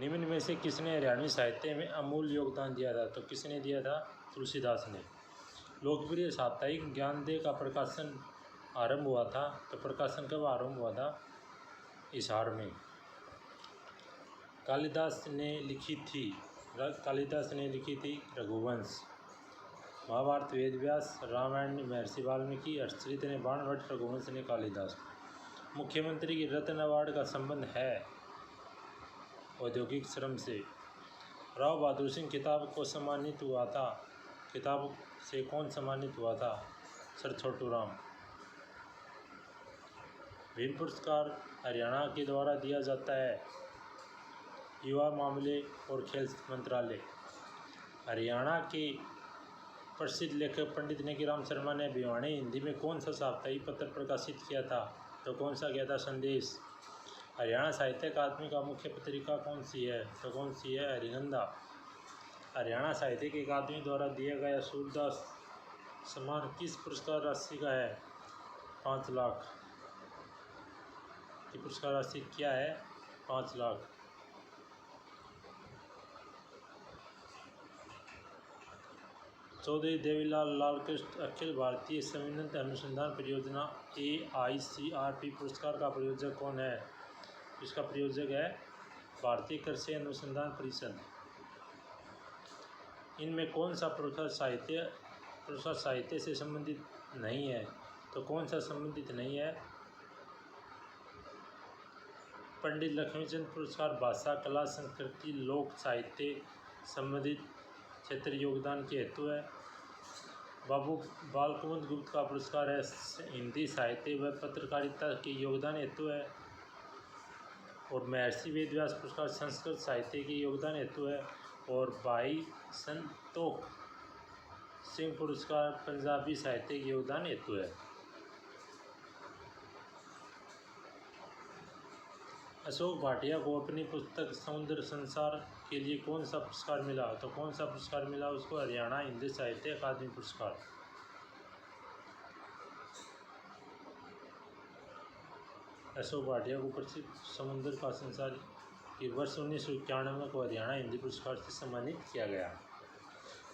निम्न में से किसने हरियाणवी साहित्य में अमूल्य योगदान दिया था? तो किसने दिया था? तुलसीदास ने। लोकप्रिय साप्ताहिक ज्ञानदेव का प्रकाशन आरंभ हुआ था? तो प्रकाशन कब आरंभ हुआ था? इसार में। कालिदास ने लिखी थी रघुवंश। महाभारत वेद व्यास, रामायण महर्षि वाल्मीकि, हर्षचरित ने बाणभट्ट, रघुवंश ने कालिदास। मुख्यमंत्री की रत्न अवार्ड का संबंध है औद्योगिक श्रम से। राव बहादुर सिंह किताब से कौन सम्मानित हुआ था? सर छोटू राम। भीम पुरस्कार हरियाणा के द्वारा दिया जाता है? युवा मामले और खेल मंत्रालय। हरियाणा के प्रसिद्ध लेखक पंडित नेकीराम शर्मा ने भिवानी हिंदी में कौन सा साप्ताहिक पत्र प्रकाशित किया था? तो कौन सा किया था? संदेश। हरियाणा साहित्य अकादमी का मुख्य पत्रिका कौन सी है? तो कौन सी है? हरिनंदा। हरियाणा साहित्य अकादमी द्वारा दिया गया सूरदास सम्मान किस पुरस्कार राशि का है? 5 लाख की पुरस्कार राशि क्या है? 5 लाख। चौधरी देवीलाल लालकृष्ण अखिल भारतीय संवितरण अनुसंधान परियोजना AICRP पुरस्कार का प्रयोजक कौन है? इसका प्रयोजक है भारतीय कृषि अनुसंधान परिषद। इनमें कौन सा पुरस्कार साहित्य से संबंधित नहीं है? तो कौन सा संबंधित नहीं है? पंडित लक्ष्मीचंद पुरस्कार भाषा, कला, संस्कृति, लोक साहित्य संबंधित क्षेत्र योगदान के हेतु है। बाबू बालकुमुद गुप्त का पुरस्कार है हिंदी साहित्य व पत्रकारिता के योगदान हेतु है। और महर्षि वेदव्यास पुरस्कार संस्कृत साहित्य के योगदान हेतु है। और भाई संतोख सिंह पुरस्कार पंजाबी साहित्य के योगदान हेतु है। अशोक भाटिया को अपनी पुस्तक समुद्र संसार के लिए कौन सा पुरस्कार मिला? तो कौन सा पुरस्कार मिला उसको? हरियाणा हिंदी साहित्य अकादमी पुरस्कार। अशोक भाटिया को प्रसिद्ध समुद्र का संसार के वर्ष 1991 को हरियाणा हिंदी पुरस्कार से सम्मानित किया गया।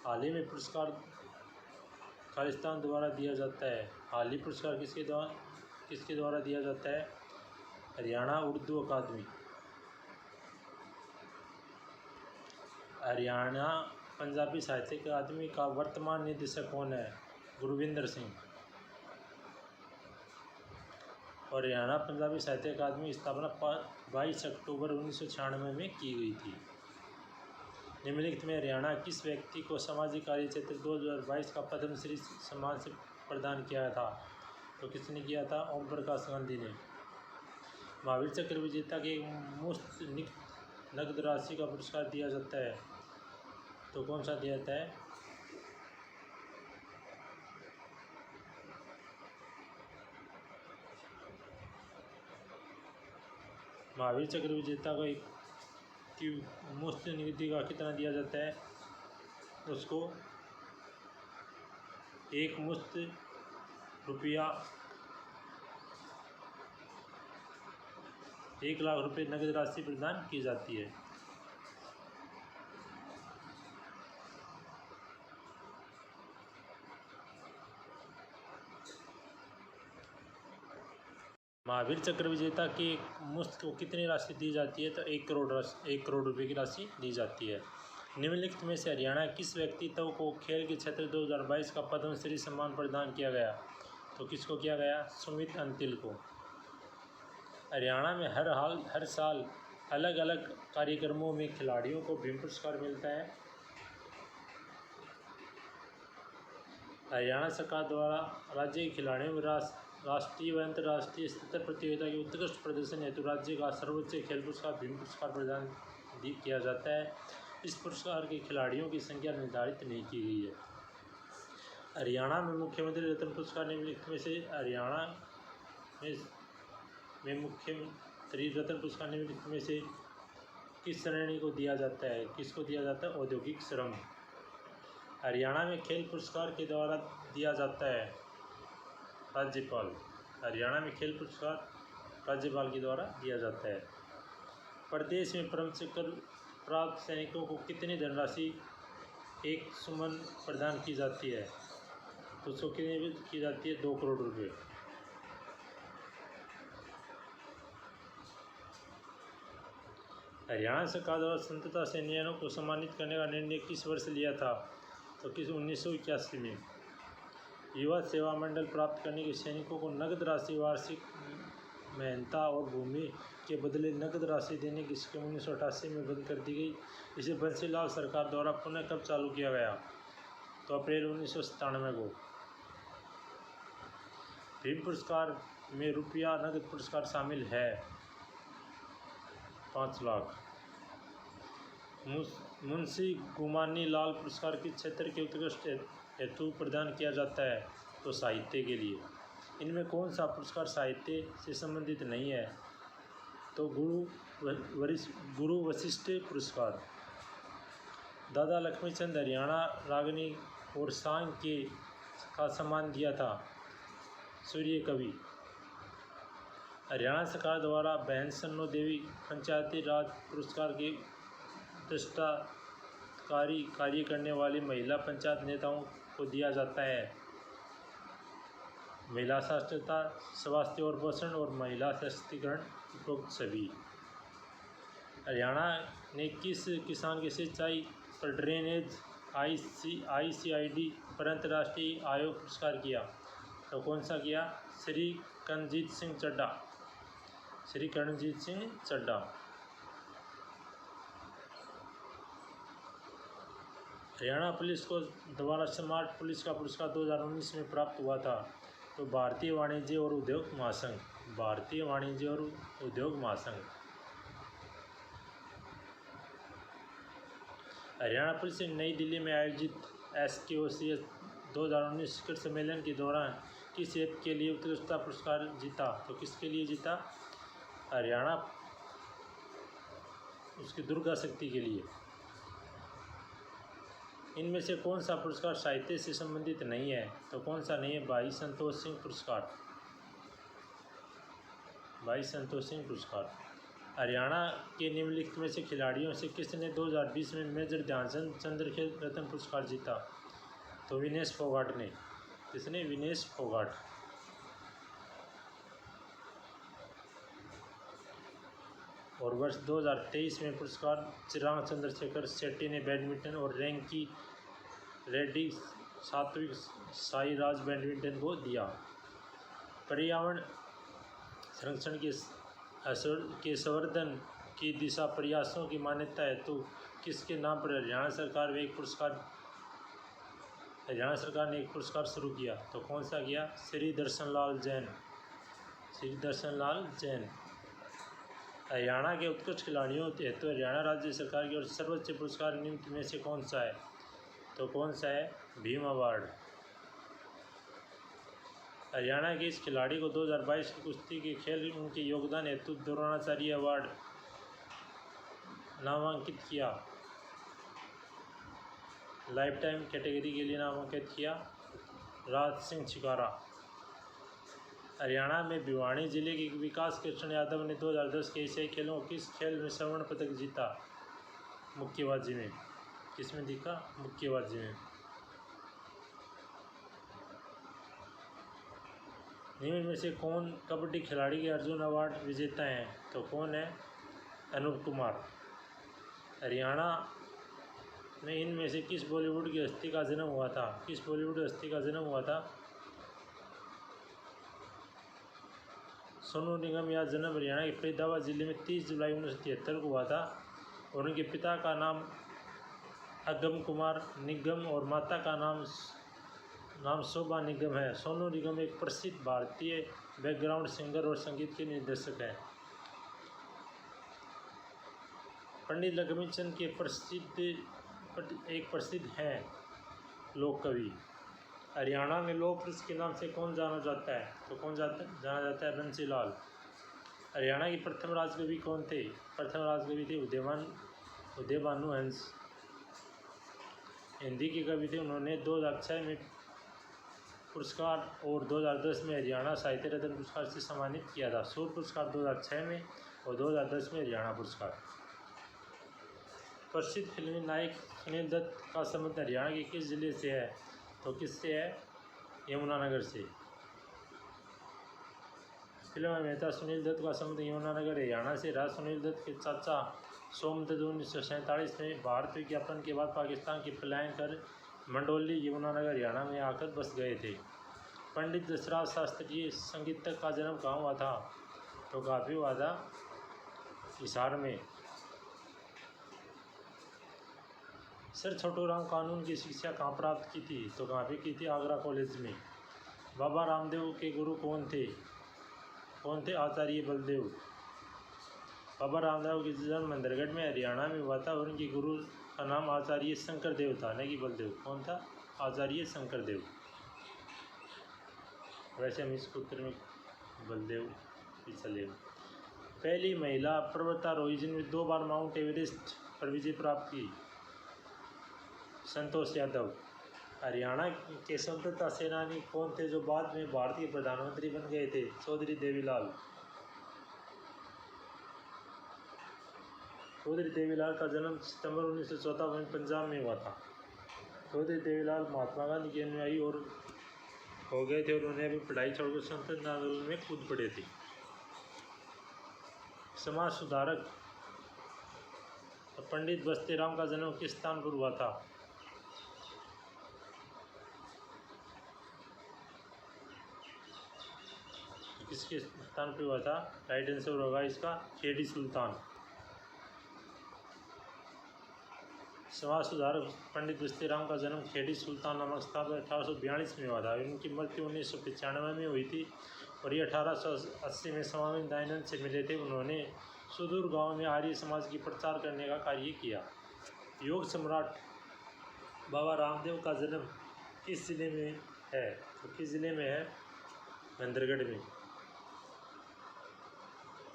हाल ही में पुरस्कार खालिस्तान द्वारा दिया जाता है। हाल ही पुरस्कार किसके द्वारा दिया जाता है? हरियाणा उर्दू अकादमी। हरियाणा पंजाबी साहित्य अकादमी का वर्तमान निदेशक कौन है? गुरविंदर सिंह। और हरियाणा पंजाबी साहित्य अकादमी की स्थापना 22 अक्टूबर 1996 में की गई थी। निम्नलिखित में हरियाणा किस व्यक्ति को सामाजिक कार्य क्षेत्र 2022 का पद्मश्री सम्मान से प्रदान किया था? तो किसने किया था? ओम प्रकाश गांधी ने। महावीर चक्र विजेता के मुफ्त नकद राशि का पुरस्कार दिया जाता है? तो कौन सा दिया जाता है? महावीर चक्र विजेता को की मुफ्त निधि का कितना दिया जाता है? उसको एक मुश्त रुपया 1 लाख रुपए नकद राशि प्रदान की जाती है। महावीर चक्र विजेता की मुफ्त को कितनी राशि दी जाती है? तो 1 करोड़ रुपए की राशि दी जाती है। निम्नलिखित में से हरियाणा किस व्यक्तित्व को खेल के क्षेत्र 2022 का पद्मश्री सम्मान प्रदान किया गया? तो किसको किया गया? सुमित अंतिल को। हरियाणा में हर साल अलग अलग कार्यक्रमों में खिलाड़ियों को भीम पुरस्कार मिलता है। हरियाणा सरकार द्वारा राज्य के खिलाड़ियों में राष्ट्रीय व अंतर्राष्ट्रीय स्तर प्रतियोगिता के उत्कृष्ट प्रदर्शन हेतु राज्य का सर्वोच्च खेल पुरस्कार भीम पुरस्कार प्रदान किया जाता है। इस पुरस्कार के खिलाड़ियों की संख्या निर्धारित नहीं की गई है। हरियाणा में मुख्यमंत्री रत्न पुरस्कार निम्नलिखित में से हरियाणा में मुख्यमंत्री रत्न पुरस्कार निम्नलिखित में से किस श्रेणी को दिया जाता है? किसको दिया जाता है? औद्योगिक श्रम। हरियाणा में खेल पुरस्कार के द्वारा दिया जाता है राज्यपाल। हरियाणा में खेल पुरस्कार राज्यपाल के द्वारा दिया जाता है। प्रदेश में परम चक्र प्राप्त सैनिकों को कितनी धनराशि एक सुमन प्रदान की जाती है? तो उसको कितनी की जाती है? 2 करोड़ रुपये। हरियाणा सरकार द्वारा स्वतंत्रता सेनानियों को सम्मानित करने का निर्णय किस वर्ष लिया था? तो 1981 में। युवा सेवा मंडल प्राप्त करने के सैनिकों को नकद राशि वार्षिक मेहनता और भूमि के बदले नकद राशि देने की स्कीम 1988 में बंद कर दी गई। इसे बंसीलाल सरकार द्वारा पुनः कब चालू किया गया? तो अप्रैल 1997 को। भीम पुरस्कार में रुपया नकद पुरस्कार शामिल है 5 लाख। मुंशी गुमानी लाल पुरस्कार किस क्षेत्र के उत्कृष्ट हेतु प्रदान किया जाता है? तो साहित्य के लिए। इनमें कौन सा पुरस्कार साहित्य से संबंधित नहीं है? तो गुरु वशिष्ठ पुरस्कार। दादा लक्ष्मीचंद हरियाणा रागनी और सांग के का सम्मान दिया था? सूर्य कवि। हरियाणा सरकार द्वारा बहन सन्नो देवी पंचायती राज पुरस्कार के दृष्टाकारी कार्य करने वाली महिला पंचायत नेताओं को दिया जाता है? महिला साक्षरता, स्वास्थ्य और पोषण और महिला सशक्तिकरण, उपरोक्त सभी। हरियाणा ने किस किसान की सिंचाई पर ड्रेनेज ICID पर अंतर्राष्ट्रीय आयोग पुरस्कार किया? तो कौन सा किया? श्री करणजीत सिंह चड्ढा। श्री करणजीत सिंह चड्ढा। हरियाणा पुलिस को द्वारा स्मार्ट पुलिस का पुरस्कार 2019 में प्राप्त हुआ था? तो भारतीय वाणिज्य और उद्योग महासंघ। भारतीय वाणिज्य और उद्योग महासंघ। हरियाणा पुलिस ने नई दिल्ली में आयोजित SKOCS 2019 शिखर सम्मेलन के दौरान किस ऐप के लिए उत्कृष्टता पुरस्कार जीता? तो किसके लिए जीता? हरियाणा उसकी दुर्गा शक्ति के लिए। इनमें से कौन सा पुरस्कार साहित्य से संबंधित नहीं है? तो कौन सा नहीं है? भाई संतोष सिंह पुरस्कार। भाई संतोष सिंह पुरस्कार। हरियाणा के निम्नलिखित में से खिलाड़ियों से किसने 2020 में मेजर ध्यानचंद चंद्रखेल रत्न पुरस्कार जीता? तो विनेश फोगाट ने। किसने? विनेश फोगाट। और वर्ष 2023 में पुरस्कार चिराग चंद्रशेखर शेट्टी ने बैडमिंटन और रैंकी रेड्डी सात्विक साईराज बैडमिंटन को दिया। पर्यावरण संरक्षण के संवर्धन की दिशा प्रयासों की मान्यता हेतु किसके नाम पर हरियाणा सरकार ने एक पुरस्कार शुरू किया? तो कौन सा किया? श्री दर्शन लाल जैन। श्री दर्शन लाल जैन। हरियाणा के उत्कृष्ट खिलाड़ियों हेतु हरियाणा राज्य सरकार की ओर से सर्वोच्च पुरस्कार निम्न में से कौन सा है? तो कौन सा है? भीम अवार्ड। हरियाणा के इस खिलाड़ी को 2022 की कुश्ती के खेल उनके योगदान हेतु द्रोणाचार्य अवार्ड नामांकित किया। लाइफ टाइम कैटेगरी के लिए नामांकित किया राज सिंह छिकारा। हरियाणा में भिवानी जिले के विकास कृष्ण यादव ने 2010 के एशियाई खेलों किस खेल में स्वर्ण पदक जीता? मुक्केबाजी में। किसमें जीता? मुक्केबाजी में। निम्न में से कौन कबड्डी खिलाड़ी के अर्जुन अवार्ड विजेता हैं? तो कौन है? अनूप कुमार। हरियाणा में इनमें से किस बॉलीवुड की हस्ती का जन्म हुआ था? किस बॉलीवुड हस्ती का जन्म हुआ था? सोनू निगम। यह जन्म हरियाणा के फरीदाबाद जिले में 30 जुलाई 1973 को हुआ था और उनके पिता का नाम अगम कुमार निगम और माता का नाम शोभा निगम है। सोनू निगम एक प्रसिद्ध भारतीय बैकग्राउंड सिंगर और संगीत के निर्देशक हैं। पंडित लक्ष्मीचंद के प्रसिद्ध हैं लोक कवि। हरियाणा में लौह पुरुष के नाम से कौन जाना जाता है? तो कौन जाना जाता है? बंसीलाल। हरियाणा के प्रथम राजकवि कौन थे? प्रथम राजकवि थे उदय भानु हंस। हिंदी के कवि थे। उन्होंने 2006 में पुरस्कार और 2010 में हरियाणा साहित्य रत्न पुरस्कार से सम्मानित किया था। सूर्य पुरस्कार 2006 में और 2010 में हरियाणा पुरस्कार। प्रसिद्ध फिल्मी नायक सुनील दत्त का संबंध हरियाणा के किस जिले से है? तो किससे है? यमुनानगर से। फिल्म अभिनेता सुनील दत्त का संबंध यमुनानगर हरियाणा से रहा। सुनील दत्त के चाचा सोमदत्त 1947 में भारत विज्ञापन के बाद पाकिस्तान की पलायन कर मंडोली यमुनानगर हरियाणा में आकर बस गए थे। पंडित दशरथ शास्त्री संगीतज्ञ का जन्म कहाँ हुआ था? तो काफ़ी हुआ था हिसार में। सर छोटू राम कानून की शिक्षा कहाँ प्राप्त की थी? तो कहाँ पे की थी? आगरा कॉलेज में। बाबा रामदेव के गुरु कौन थे? आचार्य बलदेव। बाबा रामदेव का जन्म मंदरगढ़ में हरियाणा में हुआ था और उनके गुरु का नाम आचार्य शंकर देव था, न कि बलदेव। कौन था? आचार्य शंकर देव। वैसे हम इसके उत्तर में बलदेव ही चले। पहली महिला पर्वतारोही जिनने 2 बार माउंट एवरेस्ट पर विजय प्राप्त की? संतोष यादव। हरियाणा के स्वतंत्रता सेनानी कौन थे जो बाद में भारतीय प्रधानमंत्री बन गए थे? चौधरी देवीलाल। चौधरी देवीलाल का जन्म सितंबर 1914 में पंजाब में हुआ था। चौधरी देवीलाल महात्मा गांधी के अनुयायी और हो गए थे और उन्हें भी पढ़ाई छोड़कर स्वतंत्रता आंदोलन में कूद पड़े थे। समाज सुधारक पंडित बस्तीराम का जन्म किस स्थान पर हुआ था? किसके स्थान पर हुआ था? राइट आंसर होगा इसका खेड़ी सुल्तान। समाज सुधारक पंडित बस्तीराम का जन्म खेड़ी सुल्तान नामक स्थान पर 1842 में हुआ था। उनकी मृत्यु 1995 में हुई थी और ये 1880 में स्वामी दयानंद से मिले थे। उन्होंने सुदूर गांव में आर्य समाज की प्रचार करने का कार्य किया। योग सम्राट बाबा रामदेव का जन्म किस जिले में है? तो किस जिले में है? मंदरगढ़ में।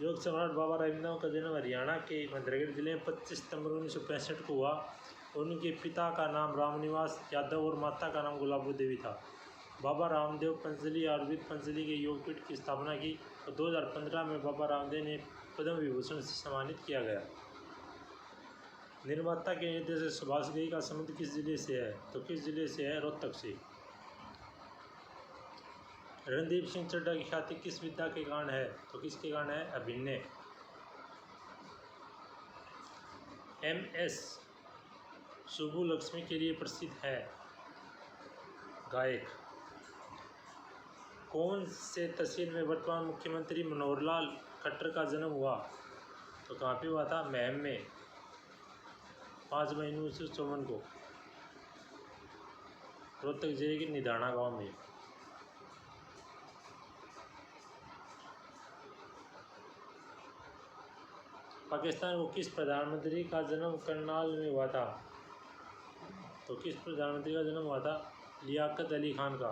योग सम्राट बाबा रामदेव का जन्म हरियाणा के मंदरगढ़ जिले में 25 सितंबर 1965 को हुआ। उनके पिता का नाम रामनिवास यादव और माता का नाम गुलाबो देवी था। बाबा रामदेव पतंजलि आयुर्वेद पतंजलि के योगपीठ की स्थापना की और 2015 में बाबा रामदेव ने पद्म विभूषण से सम्मानित किया गया। निर्माता के निर्देशक सुभाष घई का संबंध किस जिले से है? तो किस जिले से है? रोहतक से। रणदीप सिंह चड्ढा की ख्याति किस विद्या के कारण है? तो किसके कारण है? अभिनय। MS सुब्बुलक्ष्मी के लिए प्रसिद्ध है? गायक। कौन से तहसील में वर्तमान मुख्यमंत्री मनोहर लाल खट्टर का जन्म हुआ? तो कहाँ पे हुआ था? महम में 5 मई 1954 को रोहतक जिले के निधाना गांव में। पाकिस्तान को किस प्रधानमंत्री का जन्म करनाल में हुआ था? तो किस प्रधानमंत्री का जन्म हुआ था? लियाकत अली खान का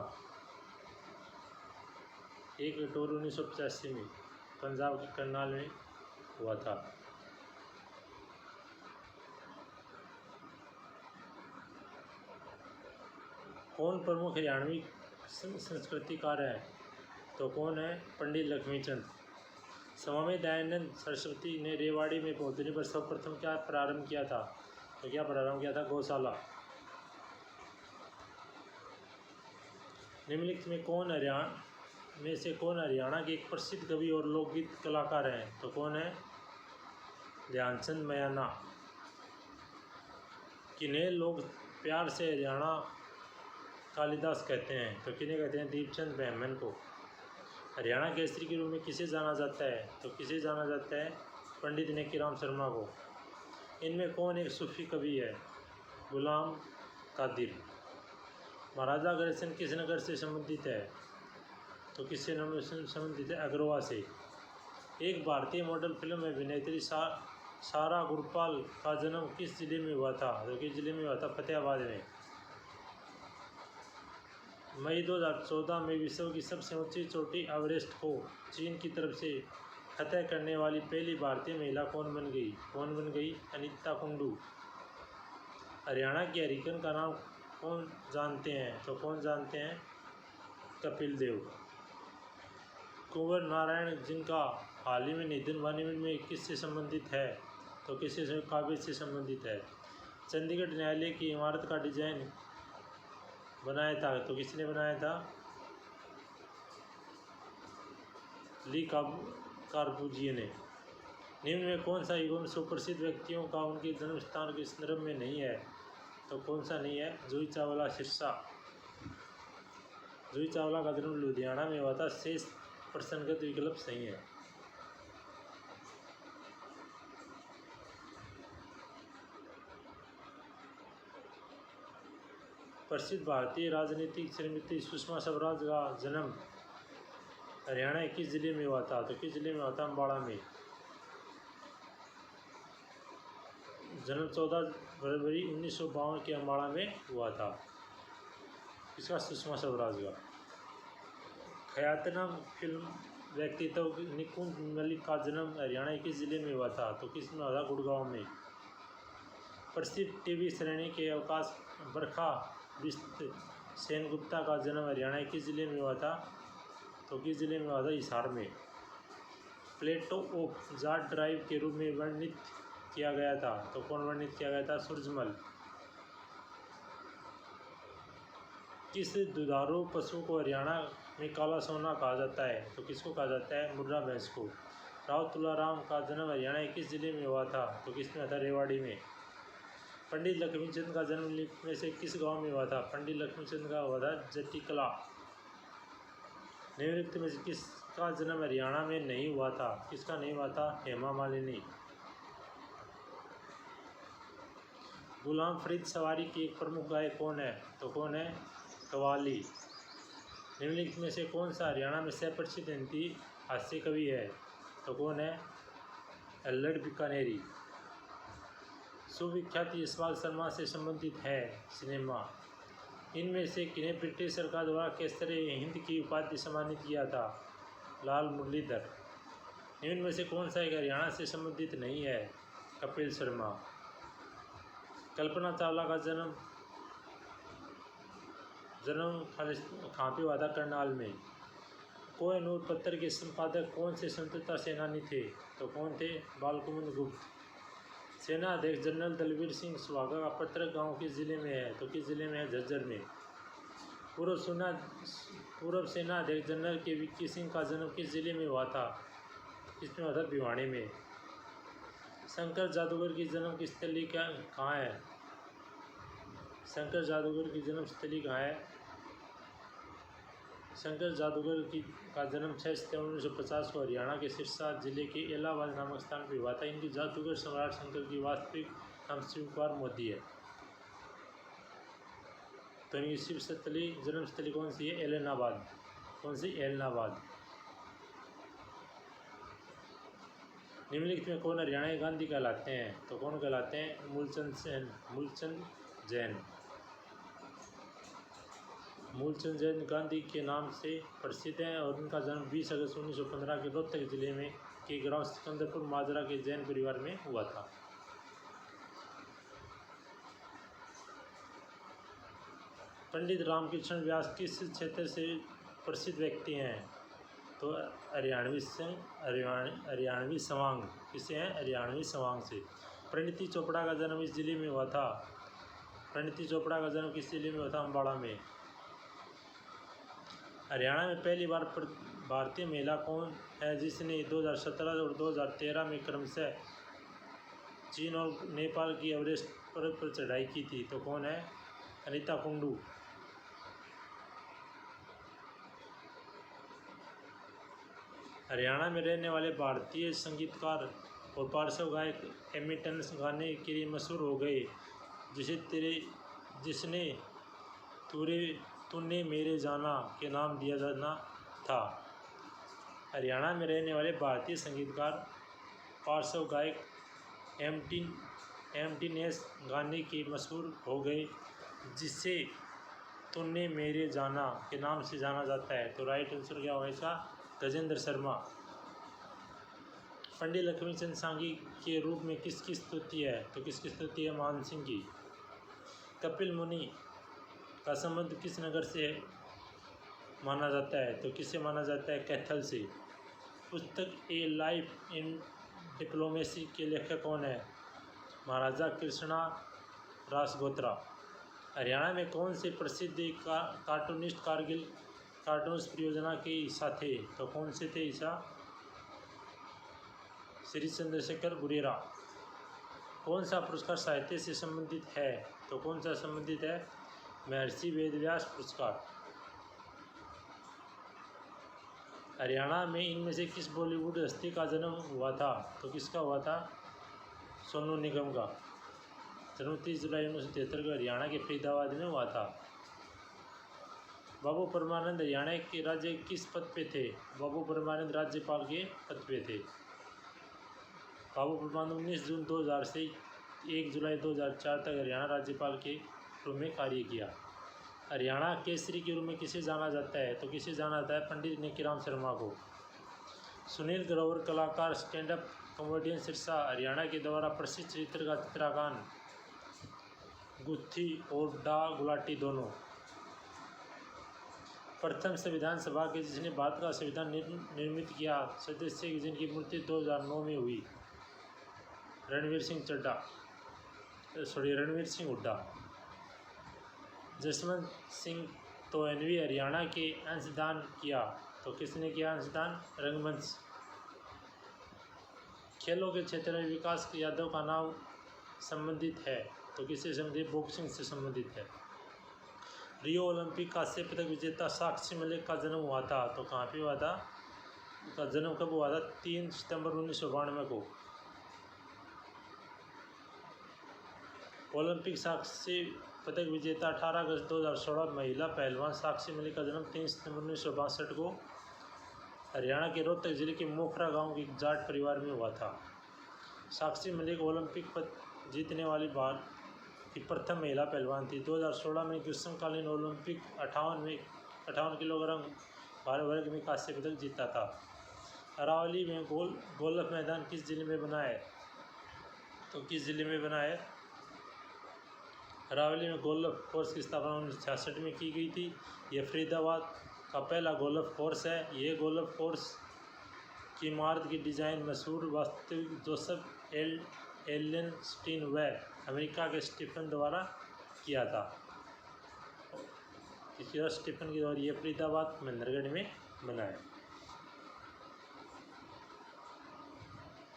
1 अक्टूबर 1985 में पंजाब के करनाल में हुआ था। कौन प्रमुख हरियाणवी संस्कृतिकार है? तो कौन है? पंडित लक्ष्मीचंद। स्वामी दयानंद सरस्वती ने रेवाड़ी में पहुंचने पर सर्वप्रथम क्या प्रारंभ किया था? तो क्या प्रारंभ किया था? गौशाला। निम्नलिखित में कौन हरियाणा के एक प्रसिद्ध कवि और लोकगीत कलाकार हैं? तो कौन है? ध्यानचंद मयाना। किन्हें लोग प्यार से हरियाणा कालिदास कहते हैं? तो किन्हें कहते हैं? दीपचंद ब्राह्मण को। हरियाणा केसरी के रूप में किसे जाना जाता है? तो किसे जाना जाता है? पंडित नेकीराम शर्मा को। इनमें कौन एक सूफी कवि है? गुलाम कादिर। महाराजा अग्रसेन किस नगर से संबंधित है? तो किससे संबंधित है? अग्रवा से। एक भारतीय मॉडल फिल्म अभिनेत्री सारा गुरपाल का जन्म किस जिले में हुआ था? तो किस जिले में हुआ था? फतेहाबाद में। मई 2014 में विश्व की सबसे ऊंची चोटी एवरेस्ट को चीन की तरफ से फतह करने वाली पहली भारतीय महिला कौन बन गई? अनीता कुंडू। हरियाणा के हरिकन का नाम कौन जानते हैं? तो कौन जानते हैं? कपिल देव। कुंवर नारायण जिनका हाल ही में निधन 92 में किससे संबंधित है? तो किससे से काबिल से संबंधित है। चंडीगढ़ न्यायालय की इमारत का डिजाइन बनाया था तो किसने बनाया था? ली कार्बूजिए ने। निम्न में कौन सा युगम सुप्रसिद्ध व्यक्तियों का उनके जन्म स्थान के संदर्भ में नहीं है? तो कौन सा नहीं है? जूही चावला सिरसा। जूही चावला का जन्म लुधियाना में हुआ था। शेष प्रसंगत विकल्प सही है। प्रसिद्ध भारतीय राजनीतिक श्रीमती सुषमा स्वराज का जन्म हरियाणा के किस जिले में हुआ था? तो किस जिले में हुआ था? अम्बाड़ा में। जन्म 14 फरवरी 1952 के अम्बाड़ा में हुआ था। इसका सुषमा स्वराज का। ख्यातनाम फिल्म व्यक्तित्व निकुंज मलिक का जन्म हरियाणा के किस जिले में हुआ था? तो किस में हुआ था? गुड़गांव में। प्रसिद्ध टीवी श्रेणी के अवकाश बरखा बिस्त सेनगुप्ता का जन्म हरियाणा के किस जिले में हुआ था? तो किस जिले में हुआ था? हिसार में। प्लेटो ऑफ जाट ड्राइव के रूप में वर्णित किया गया था तो कौन वर्णित किया गया था? सूरजमल। किस दुधारू पशु को हरियाणा में काला सोना कहा जाता है? तो किसको कहा जाता है? मुर्रा भैंस को। राव तुलाराम का जन्म हरियाणा के किस जिले में हुआ था? तो किसमें हुआ था? रेवाड़ी में। पंडित लक्ष्मीचंद का जन्म में से किस गांव में हुआ था? पंडित लक्ष्मीचंद का हुआ था जटिकला। निम्नलिखित में से किसका जन्म हरियाणा में नहीं हुआ था? किसका नहीं हुआ था? हेमा मालिनी। गुलाम फरीद सवारी की एक प्रमुख गायक कौन है? तो कौन है? कव्वाली। निम्नलिखित में से कौन सा हरियाणा में सुप्रसिद्ध हिंदी हास्य कवि है? तो कौन है? अल्लड़ बीकानेरी। सुविख्यात यशपाल शर्मा से संबंधित है सिनेमा। इनमें से किन्हें ब्रिटिश सरकार द्वारा केसरे हिंद की उपाधि सम्मानित किया था? लाल मुरलीधर। निम्न में से कौन सा एक हरियाणा से संबंधित नहीं है? कपिल शर्मा। कल्पना चावला का जन्म कहाँ पे हुआ था? करनाल में। कोहिनूर पत्र के संपादक कौन से स्वतंत्रता सेनानी थे? तो कौन थे? बालकुमुद गुप्त। सेना अध्यक्ष जनरल दलवीर सिंह सुहागा का पत्र गांव किस जिले में है? तो किस जिले में है? झज्जर में। पूर्व सेना अध्यक्ष जनरल के वी सिंह का जन्म किस जिले में हुआ था? किसमें हुआ था? भिवाड़ी में। शंकर जादूगर की जन्म स्थली कहाँ है? शंकर जादूगर की जन्म स्थली कहाँ है? शंकर जादूगर का जन्म 6 सितंबर 1950 को हरियाणा के सिरसा जिले के एलाबाद नामक स्थान पर हुआ था। इनकी जादूगर सम्राट शंकर की वास्तविक नाम शिवकुमार मोदी है। तो इनकी शिवस्थली जन्मस्थली कौन सी है? एलनाबाद। कौन सी? एलनाबाद। निम्नलिखित में कौन हरियाणा के गांधी कहलाते हैं? तो कौन कहलाते हैं? मूलचंद जैन। मूलचंद जैन गांधी के नाम से प्रसिद्ध हैं और उनका जन्म 20 अगस्त 1915 के रोहतक जिले में के गांव सिकंदरपुर माजरा के जैन परिवार में हुआ था। पंडित रामकृष्ण व्यास किस क्षेत्र से प्रसिद्ध व्यक्ति हैं? तो हरियाणवी सवांग। किससे हैं? हरियाणवी सवांग से। परिणीति चोपड़ा का जन्म इस जिले में हुआ था। परिणीति चोपड़ा का जन्म किस जिले में हुआ था? अम्बाड़ा में। हरियाणा में पहली बार भारतीय महिला कौन है जिसने 2017 और 2013 में क्रमशः चीन और नेपाल की एवरेस्ट पर्वत पर चढ़ाई की थी? तो कौन है? अनीता कुंडू। हरियाणा में रहने वाले भारतीय संगीतकार और पार्श्व गायक एमिटन्स गाने के लिए मशहूर हो गए जिसने तूने मेरे जाना के नाम दिया जाना था। हरियाणा में रहने वाले भारतीय संगीतकार पार्श्व गायक एमिटन्स गाने के मशहूर हो गए जिसे तूने मेरे जाना के नाम से जाना जाता है। तो राइट आंसर क्या होगा इसका? गजेंद्र शर्मा। पंडित लक्ष्मीचंद सांगी के रूप में किसकी स्तुति है? तो किसकी स्तुति है? मान सिंह की। कपिल मुनि का संबंध किस नगर से माना जाता है? तो किससे माना जाता है? कैथल से। पुस्तक ए लाइफ इन डिप्लोमेसी के लेखक कौन है? महाराजा कृष्णा रासगोत्रा। हरियाणा में कौन से प्रसिद्ध कार्टूनिस्ट कारगिल कार्टून्स परियोजना के हिस्सा थे? तो कौन से थे हिस्सा? श्री चंद्रशेखर गुरेरा। कौन सा पुरस्कार साहित्य से संबंधित है? तो कौन सा संबंधित है? महर्षि वेदव्यास पुरस्कार। हरियाणा में इनमें से किस बॉलीवुड हस्ती का जन्म हुआ था? तो किसका हुआ था? सोनू निगम का। जन्म 30 जुलाई 1973 को हरियाणा के फरीदाबाद में हुआ था। बाबू परमानंद हरियाणा के राज्य किस पद पे थे? बाबू परमानंद राज्यपाल के पद पे थे। बाबू परमानंद 19 जून 2000 से 1 जुलाई 2004 तक हरियाणा राज्यपाल के रूप में कार्य किया। हरियाणा केसरी के रूप में किसे जाना जाता है? तो किसे जाना जाता है? पंडित नेकीराम शर्मा को। सुनील ग्रोवर कलाकार stand up comedian Sirsa Haryana के द्वारा प्रसिद्ध चरित्र का चित्रांकन गुत्थी और डा गुलाटी दोनों। प्रथम संविधान सभा के जिसने भारत का संविधान निर्मित किया सदस्य जिनकी मृत्यु 2009 में हुई? रणवीर सिंह हुड्डा। जसवंत सिंह तोयनवी हरियाणा के अंशदान किया। तो किसने किया अंशदान? रंगमंच। खेलों के क्षेत्र में विकास यादव का नाम संबंधित है। तो किससे संबंधित? बॉक्सिंग से संबंधित है। रियो ओलंपिक कांस्य पदक विजेता साक्षी मलिक का जन्म हुआ था। तो कहाँ पे हुआ था? उसका जन्म कब हुआ था? 3 सितंबर 1992 को। ओलंपिक साक्षी पदक विजेता 18 अगस्त 2016 महिला पहलवान साक्षी मलिक का जन्म 3 सितंबर 1962 को हरियाणा के रोहतक जिले के मोखरा गांव के जाट परिवार में हुआ था। साक्षी मलिक ओलंपिक पदक जीतने वाली भारत की प्रथम महिला पहलवान थी। 2016 में ग्रीष्मकालीन ओलंपिक 58 किलोग्राम भार वर्ग में कांस्य पदक जीता था। अरावली में गोल्फ मैदान किस जिले में बना है? तो किस जिले में बना है? अरावली में गोल्फ कोर्स की स्थापना 1966 में की गई थी। यह फरीदाबाद का पहला गोल्फ कोर्स है। यह गोल्फ कोर्स की इमारत की डिज़ाइन मशहूर वास्तविक जोसेफ एलन स्टीन व अमेरिका के स्टीफन द्वारा किया था। स्टीफन के द्वारा यह फरीदाबाद महेंद्रगढ़ में बना है।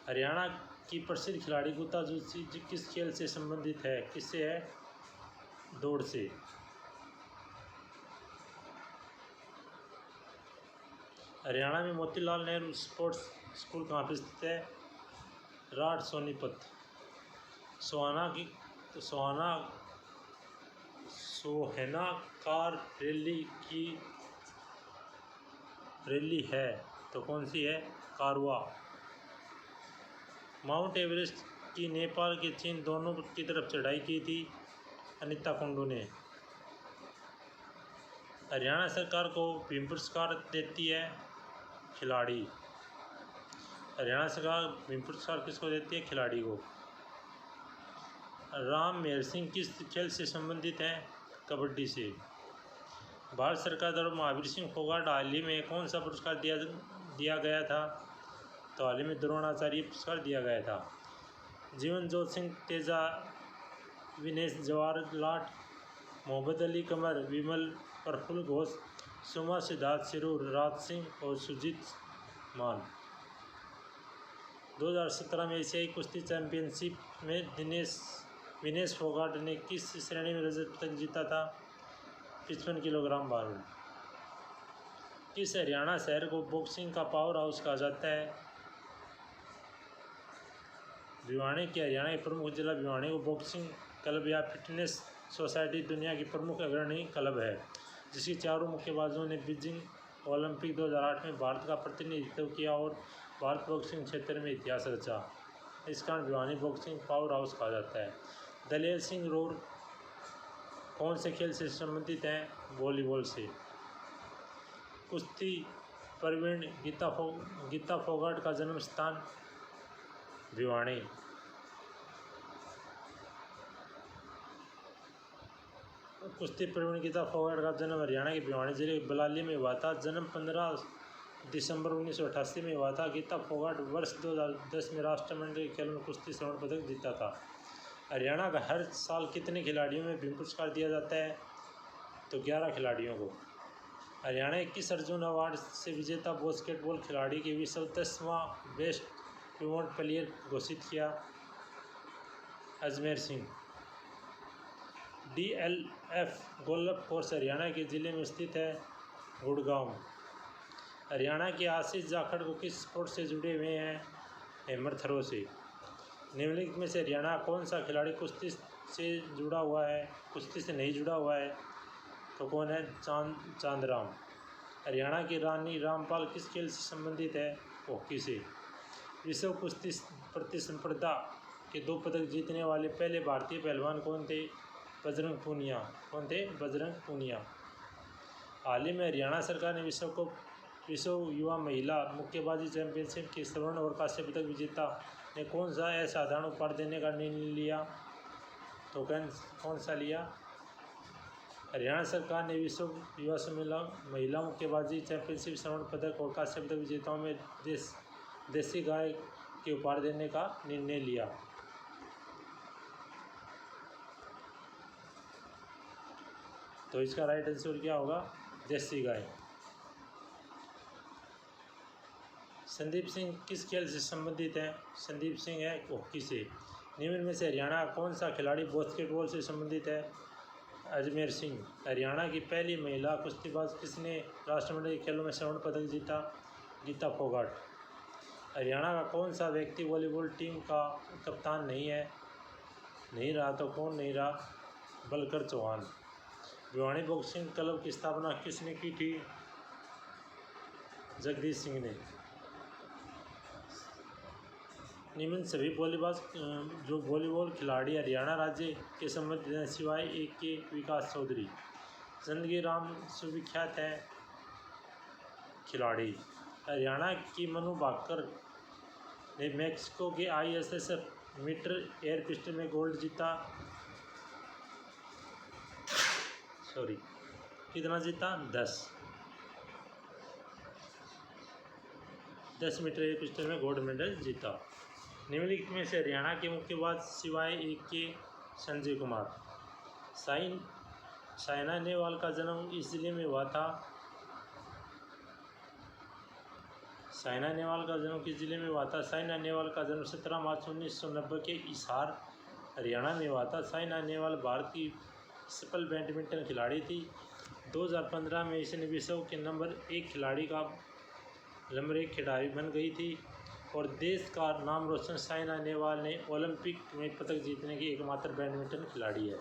हरियाणा की प्रसिद्ध खिलाड़ी गुत्ता जूसी किस खेल से संबंधित है? किससे है? दौड़ से। हरियाणा में मोतीलाल नेहरू स्पोर्ट्स स्कूल कहाँ पर स्थित है? राठ सोनीपत। सोहना कार रैली है। तो कौन सी है? कारवा। माउंट एवरेस्ट की नेपाल के चीन दोनों की तरफ चढ़ाई की थी अनीता कुंडू ने। हरियाणा सरकार को भीम पुरस्कार देती है खिलाड़ी। हरियाणा सरकार भीम पुरस्कार किसको देती है? खिलाड़ी को। राम मेहर सिंह किस खेल से संबंधित हैं? कबड्डी से। भारत सरकार द्वारा महावीर सिंह फोगाट हाल ही में कौन सा पुरस्कार दिया गया था? तो हाल ही में द्रोणाचार्य पुरस्कार दिया गया था। जीवनजोत सिंह तेजा, विनेश जवाहर लाट, मोहम्मद अली कमर, विमल प्रफुल्ल घोष, सुमा सिद्धार्थ सिरूर, राज सिंह और सुजीत मान। 2017 में एशियाई कुश्ती चैंपियनशिप में विनेश फोगाट ने किस श्रेणी में रजत पदक जीता था? 55 किलोग्राम भार में। किस हरियाणा शहर को बॉक्सिंग का पावर हाउस कहा जाता है? भिवानी के हरियाणा के प्रमुख जिला भिवानी को बॉक्सिंग क्लब या फिटनेस सोसाइटी दुनिया की प्रमुख अग्रणी क्लब है, जिसकी चारों मुक्केबाजों ने बीजिंग ओलंपिक 2008 में भारत का प्रतिनिधित्व किया और भारत बॉक्सिंग क्षेत्र में इतिहास रचा। इस कारण भिवानी बॉक्सिंग पावर हाउस कहा जाता है। दलेर सिंह रोर कौन से खेल से संबंधित हैं? वॉलीबॉल से। कुश्ती प्रवीण गीता फोगाट का जन्म स्थान भिवानी। कुश्ती प्रवीण गीता फोगाट का जन्म हरियाणा के भिवानी जिले के बलाली में हुआ था। जन्म 15 दिसंबर 1988 में हुआ था। गीता फोगाट वर्ष 2010 में राष्ट्रमंडल खेलों में कुश्ती स्वर्ण पदक जीता था। हरियाणा का हर साल कितने खिलाड़ियों में भीम पुरस्कार दिया जाता है? तो 11 खिलाड़ियों को। हरियाणा 21 अर्जुन अवार्ड से विजेता बास्केटबॉल खिलाड़ी के विश्व 10वां बेस्ट पिवोट प्लेयर घोषित किया? Ajmer Singh. DLF golf course Haryana के ज़िले में स्थित है? गुड़गांव। हरियाणा के आशीष जाखड़ को किस स्पोर्ट से जुड़े हुए हैं? हैमर थ्रो से। निम्नलिखित में से हरियाणा कौन सा खिलाड़ी कुश्ती से जुड़ा हुआ है? कुश्ती से नहीं जुड़ा हुआ है तो कौन है? चांदराम। हरियाणा की रानी रामपाल किस खेल से संबंधित है? हॉकी से। विश्व कुश्ती प्रतिस्पर्धा के 2 पदक जीतने वाले पहले भारतीय पहलवान कौन थे? बजरंग पूनिया। कौन थे? बजरंग पूनिया। हाल ही में हरियाणा सरकार ने विश्व युवा महिला मुक्केबाजी चैंपियनशिप के स्वर्ण और कांस्य पदक विजेता ने कौन सा असाधारण उपहार देने का निर्णय लिया? तो कौन सा लिया? हरियाणा सरकार ने विश्व युवा महिला मुक्केबाजी चैंपियनशिप स्वर्ण पदक और कांस्य पदक विजेताओं में देसी गाय के उपहार देने का निर्णय लिया। तो इसका राइट आंसर क्या होगा? देसी गाय। संदीप सिंह किस खेल से संबंधित है? संदीप सिंह है हॉकी से। निम्न में से हरियाणा कौन सा खिलाड़ी बास्केटबॉल से संबंधित है? अजमेर सिंह। हरियाणा की पहली महिला कुश्तीबाज किसने राष्ट्रमंडल खेलों में स्वर्ण पदक जीता? गीता फोगाट। हरियाणा का कौन सा व्यक्ति वॉलीबॉल टीम का कप्तान नहीं है? नहीं रहा तो कौन नहीं रहा? बलकर चौहान। भिवानी बॉक्सिंग क्लब की स्थापना किसने की थी? जगदीश सिंह ने। निम्न सभी वॉलीबॉल खिलाड़ी हरियाणा राज्य के संबंधित हैं सिवाय एक के विकास चौधरी। जिंदगी राम सुविख्यात है खिलाड़ी। हरियाणा की मनु भाकर ने मैक्सिको के ISSF मीटर एयर पिस्टल में गोल्ड जीता। कितना जीता? 10 मीटर एयर पिस्टल में गोल्ड मेडल जीता। निम्नलिखित में से हरियाणा के मुक्केबाज सिवाय एक के संजय कुमार। साइना नेहवाल का जन्म इस जिले में हुआ था? साइना नेहवाल का जन्म किस जिले में हुआ था? साइना नेहवाल का जन्म 17 मार्च 1990 के हिसार हरियाणा में हुआ था। साइना नेहवाल भारत की सफल बैडमिंटन खिलाड़ी थी। 2015 में इसने विश्व के नंबर 1 खिलाड़ी का नंबर 1 खिलाड़ी बन गई थी और देश का नाम रोशन साइना नेहवाल ने ओलंपिक में पदक जीतने की एकमात्र बैडमिंटन खिलाड़ी है।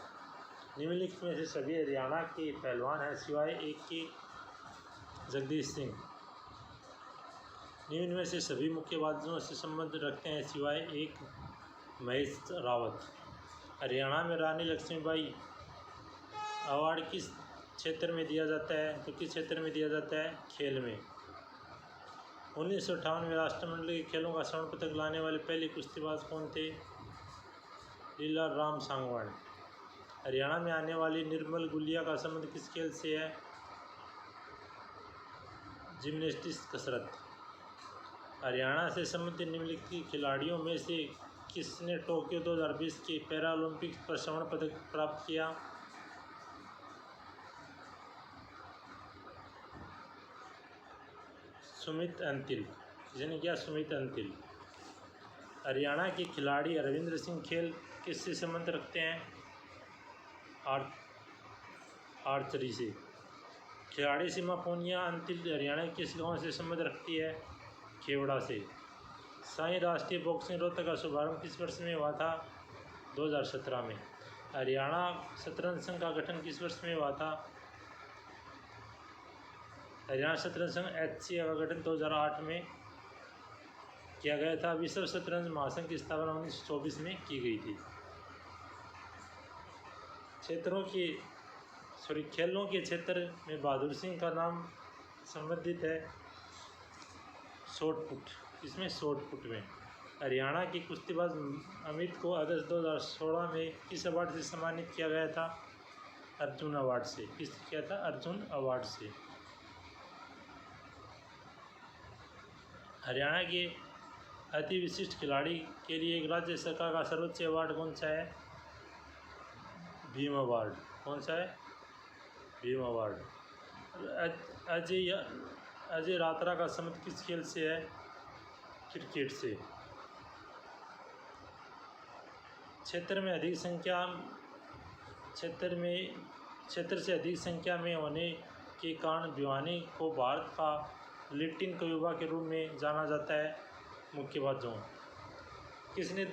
निम्नलिखित में से सभी हरियाणा के पहलवान हैं सिवाय एक के जगदीश सिंह। निम्न में से सभी मुक्केबाजों से संबंध रखते हैं सिवाय एक महेश रावत। हरियाणा में रानी लक्ष्मीबाई अवार्ड किस क्षेत्र में दिया जाता है? तो किस क्षेत्र में दिया जाता है? खेल में। 1958 में राष्ट्रमंडल के खेलों का स्वर्ण पदक लाने वाले पहले कुश्तीबाज कौन थे? लीला राम सांगवान। हरियाणा में आने वाली निर्मल गुलिया का संबंध किस खेल से है? जिम्नास्टिक्स कसरत। हरियाणा से संबंधित निम्नलिखित खिलाड़ियों में से किसने टोक्यो 2020 के पैरालंपिक्स पर स्वर्ण पदक प्राप्त किया? सुमित अंतिल। जिसने किया? सुमित अंतिल। हरियाणा के खिलाड़ी रविंद्र सिंह खेल किससे संबंध रखते हैं? आर्चरी से। खिलाड़ी सीमा पूनिया अंतिल हरियाणा के किस गांव से संबंध रखती है? खेवड़ा से। साई राष्ट्रीय बॉक्सिंग रोहतक का शुभारंभ किस वर्ष में हुआ था? 2017 में। हरियाणा शतरंज संघ का गठन किस वर्ष में हुआ था? हरियाणा शतरंज संघ HCA का गठन 2008 में किया गया था। विश्व शतरंज महासंघ की स्थापना 1924 में की गई थी। खेलों के क्षेत्र में बहादुर सिंह का नाम संबंधित है शॉट पुट। इसमें शॉट पुट में। हरियाणा की कुश्तीबाज अमित को अगस्त 2016 में किस अवार्ड से सम्मानित किया गया था? अर्जुन अवार्ड से। किस किया था? अर्जुन अवार्ड से। हरियाणा के अति विशिष्ट खिलाड़ी के लिए एक राज्य सरकार का सर्वोच्च अवार्ड कौन सा है? भीम अवार्ड। कौन सा है? भीम अवार्ड। अजय अजय रात्रा का संबंध किस खेल से है? क्रिकेट से। क्षेत्र से अधिक संख्या में होने के कारण भिवानी को भारत का लैटिन क्यूबा के रूप में जाना जाता है। मुक्केबाजों किसने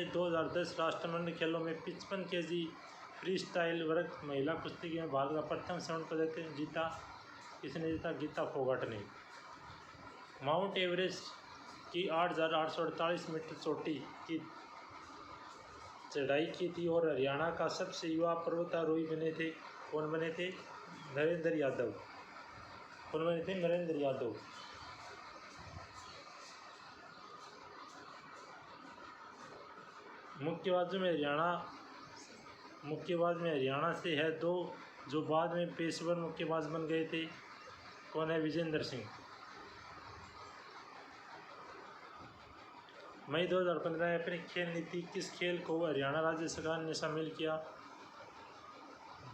2010 राष्ट्रमंडल खेलों में 55 केजी फ्री स्टाइल वर्ग महिला कुश्ती में भारत का प्रथम स्वर्ण पदक जीता? किसने जीता? गीता फोगाट ने। माउंट एवरेस्ट की 8,848 मीटर चोटी की चढ़ाई की थी और हरियाणा का सबसे युवा पर्वतारोही बने थे। कौन बने थे? नरेंद्र यादव। कौन बने थे? नरेंद्र यादव। मुक्केबाज में हरियाणा से है दो जो बाद में पेशेवर मुक्केबाज बन गए थे। कौन है? विजेंद्र सिंह। मई 2015 में अपनी खेल नीति किस खेल को हरियाणा राज्य सरकार ने शामिल किया?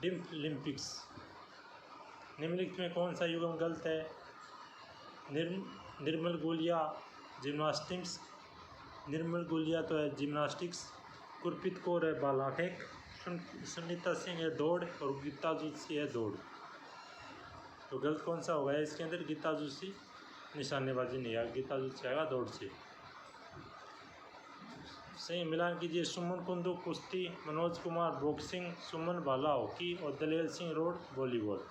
डिम्फ ओलंपिक्स। निम्नलिखित में कौन सा युग्म गलत है? निर्मल गुलिया जिम्नास्टिक्स। निर्मल गुलिया तो है जिम्नास्टिक्स। गुरप्रीत कौर है भाला फेंक। सुनीता सिंह है दौड़ और गीता जोशी है दौड़। तो गलत कौन सा होगा इसके अंदर? गीता जोशी निशानेबाजी नहीं है, गीता जोशी आएगा दौड़ से। सही मिलान कीजिए। सुमन कुंदू कुश्ती, मनोज कुमार बॉक्सिंग, सुमन भाला हॉकी और दलेल सिंह रोड वॉलीबॉल।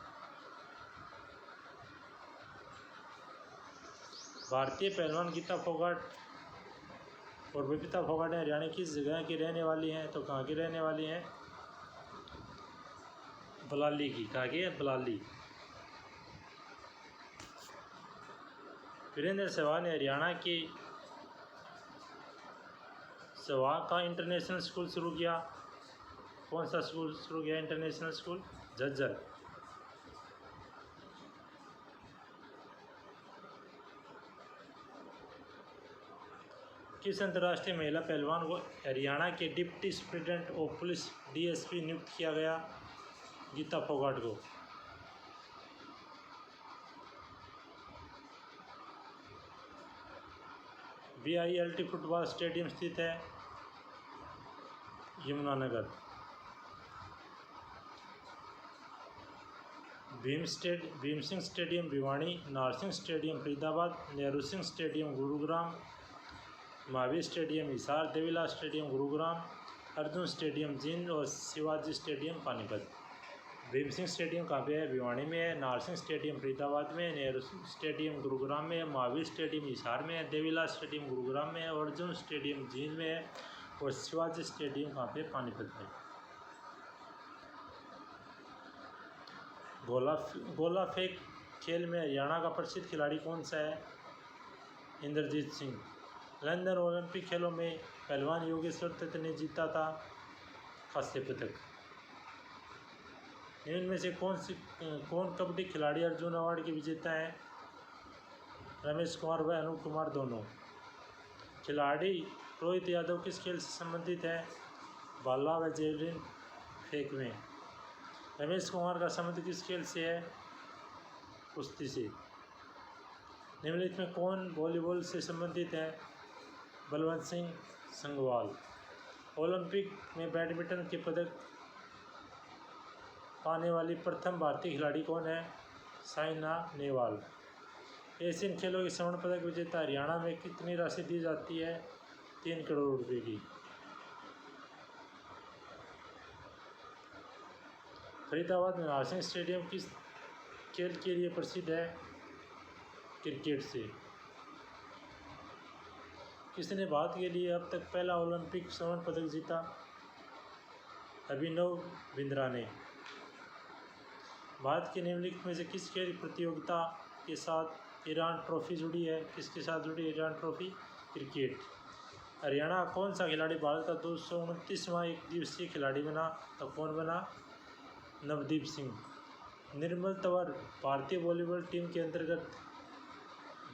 भारतीय पहलवान गीता फोगाट और बबीता फोगाट हरियाणा किस जगह की रहने वाली हैं? तो कहाँ की रहने वाली हैं? बलाली की। कहाँ की है? बलाली। वीरेंद्र सहवाग ने हरियाणा के सहवाग का इंटरनेशनल स्कूल शुरू किया। कौन सा स्कूल शुरू किया? International school Jhajjar. किस अंतर्राष्ट्रीय महिला पहलवान को हरियाणा के deputy superintendent of police DSP नियुक्त किया गया? गीता फोगाट को। BILT फुटबॉल स्टेडियम स्थित है Yamunanagar. Bhim Singh stadium Bhiwani, Narsingh stadium Faridabad, Nehru Singh stadium Gurugram, Mahavir stadium Hisar, Devilal stadium Gurugram, Arjun stadium Jind और शिवाजी स्टेडियम पानीपत। भीम सिंह स्टेडियम कहाँ पे है? भिवानी में है। नारसिंह स्टेडियम फरीदाबाद में है। नेहरू स्टेडियम गुरुग्राम में है। महावीर स्टेडियम हिसार में है। देवीलाल स्टेडियम गुरुग्राम में है। अर्जुन स्टेडियम जींद में है और शिवाजी स्टेडियम कहाँ पे? पानीपत में। गोला फेंक खेल में हरियाणा का प्रसिद्ध खिलाड़ी कौन सा है? इंद्रजीत सिंह। लंदन ओलंपिक खेलों में पहलवान योगेश्वर दत्त ने जीता था कांस्य पदक। इनमें से कौन कबड्डी खिलाड़ी अर्जुन अवार्ड के विजेता हैं? रमेश कुमार व अनूप कुमार दोनों। खिलाड़ी रोहित यादव किस खेल से संबंधित है? भाला व जेवलिन फेंक में। रमेश कुमार का संबंध किस खेल से है? कुश्ती से। निम्नलिखित में कौन वॉलीबॉल से संबंधित है? बलवंत सिंह संगवाल। ओलंपिक में बैडमिंटन के पदक पाने वाली प्रथम भारतीय खिलाड़ी कौन है? साइना नेहवाल। एशियन खेलों के स्वर्ण पदक विजेता हरियाणा में कितनी राशि दी जाती है? 3 करोड़ रुपए की। फरीदाबाद में नारसिंह स्टेडियम किस खेल के लिए प्रसिद्ध है? क्रिकेट से। किसने भारत के लिए अब तक पहला ओलंपिक स्वर्ण पदक जीता? अभिनव बिंद्रा ने। भारत के निम्नलिखित में से किस खेल प्रतियोगिता के साथ ईरान ट्रॉफी जुड़ी है? किसके साथ जुड़ी है ईरान ट्रॉफी? क्रिकेट। हरियाणा कौन सा खिलाड़ी भारत का 229वां एक दिवसीय खिलाड़ी बना? तो कौन बना? नवदीप सिंह। निर्मल तंवर भारतीय वॉलीबॉल टीम के अंतर्गत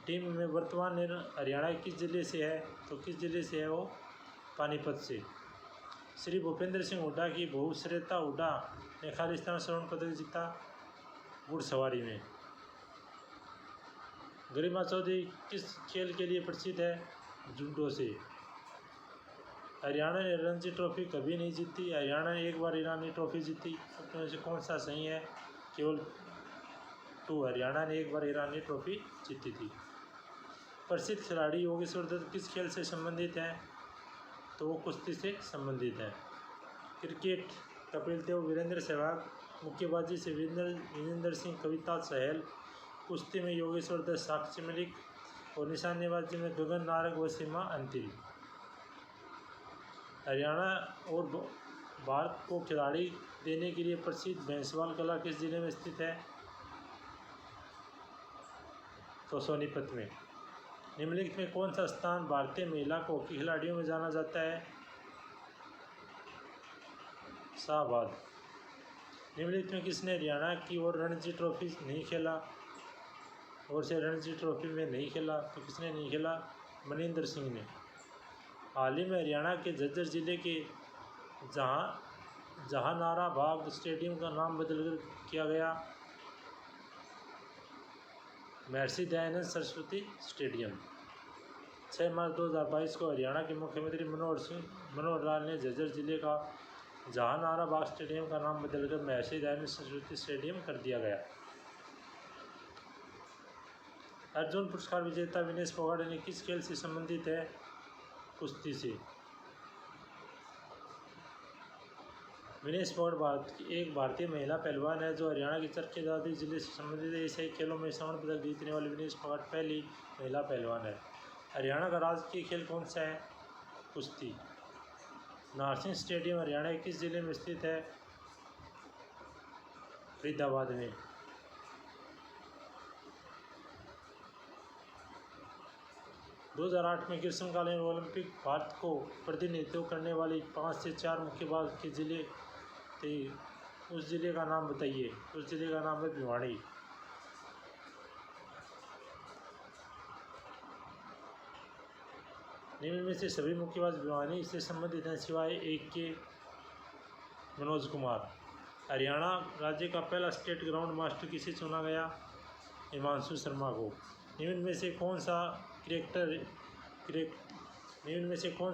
टीम में वर्तमान हरियाणा के किस जिले से है, तो किस जिले से है वो, पानीपत से। श्री भूपेंद्र सिंह हुड्डा की बहू श्वेता हुड्डा ने खालिस्तान स्वर्ण पदक जीता घुड़सवारी में। गरिमा चौधरी किस खेल के लिए प्रसिद्ध है, जूडो से। हरियाणा ने रणजी ट्रॉफी कभी नहीं जीती, हरियाणा ने एक बार ईरानी ट्रॉफी जीती। उसमें से कौन सा सही है, केवल 2, हरियाणा ने एक बार ईरानी ट्रॉफी जीती थी। प्रसिद्ध खिलाड़ी योगेश्वर दत्त किस खेल से संबंधित हैं, तो वो कुश्ती से संबंधित हैं। क्रिकेट कपिल देव वीरेंद्र सहवाग, मुक्केबाजी से विजेंद्र सिंह कविता सहल, कुश्ती में योगेश्वर दत्त साक्षी मलिक और निशानेबाजी में गगन नारंग व सीमा अंतिल। हरियाणा और भारत को खिलाड़ी देने के लिए प्रसिद्ध भैंसवाल कला किस जिले में स्थित है, तो सोनीपत में। निम्नलिखित में कौन सा स्थान भारतीय महिला हॉकी खिलाड़ियों में जाना जाता है, शाहबाद। निम्नलिखित में किसने हरियाणा की ओर रणजी ट्रॉफी नहीं खेला, और से रणजी ट्रॉफी में नहीं खेला, तो किसने नहीं खेला, मनिंदर सिंह ने। हाल ही में हरियाणा के झज्जर जिले के जहानारा बाग स्टेडियम का नाम बदलकर किया गया महर्षि दयानंद सरस्वती स्टेडियम। 6 मार्च 2022 को हरियाणा के मुख्यमंत्री मनोहर लाल ने झज्जर जिले का जहानारा बाग स्टेडियम का नाम बदलकर महर्षि दयानंद सरस्वती स्टेडियम कर दिया गया। अर्जुन पुरस्कार विजेता विनेश फोगाट ने किस खेल से संबंधित है, कुश्ती से। विनेश फोगाट एक भारतीय महिला पहलवान है जो हरियाणा के चरखी दादरी जिले से संबंधित है। एशियाई खेलों में स्वर्ण पदक जीतने वाली विनेश फोगाट पहली महिला पहलवान है। हरियाणा का राजकीय खेल कौन सा है, कुश्ती। नारसिंह स्टेडियम हरियाणा के किस जिले में स्थित है, फरीदाबाद में। दो 2008 में ग्रीष्मकालीन ओलंपिक भारत को प्रतिनिधित्व करने वाली 5 से 4 मुक्केबाज के जिले थे, उस जिले का नाम बताइए। उस जिले का नाम है भिवाड़ी। निम्न में से सभी मुक्केबाज भिवानी से संबंधित हैं सिवाय एक के, मनोज कुमार। हरियाणा राज्य का पहला स्टेट ग्राउंड मास्टर किसे चुना गया, हिमांशु शर्मा को। निम्न में से कौन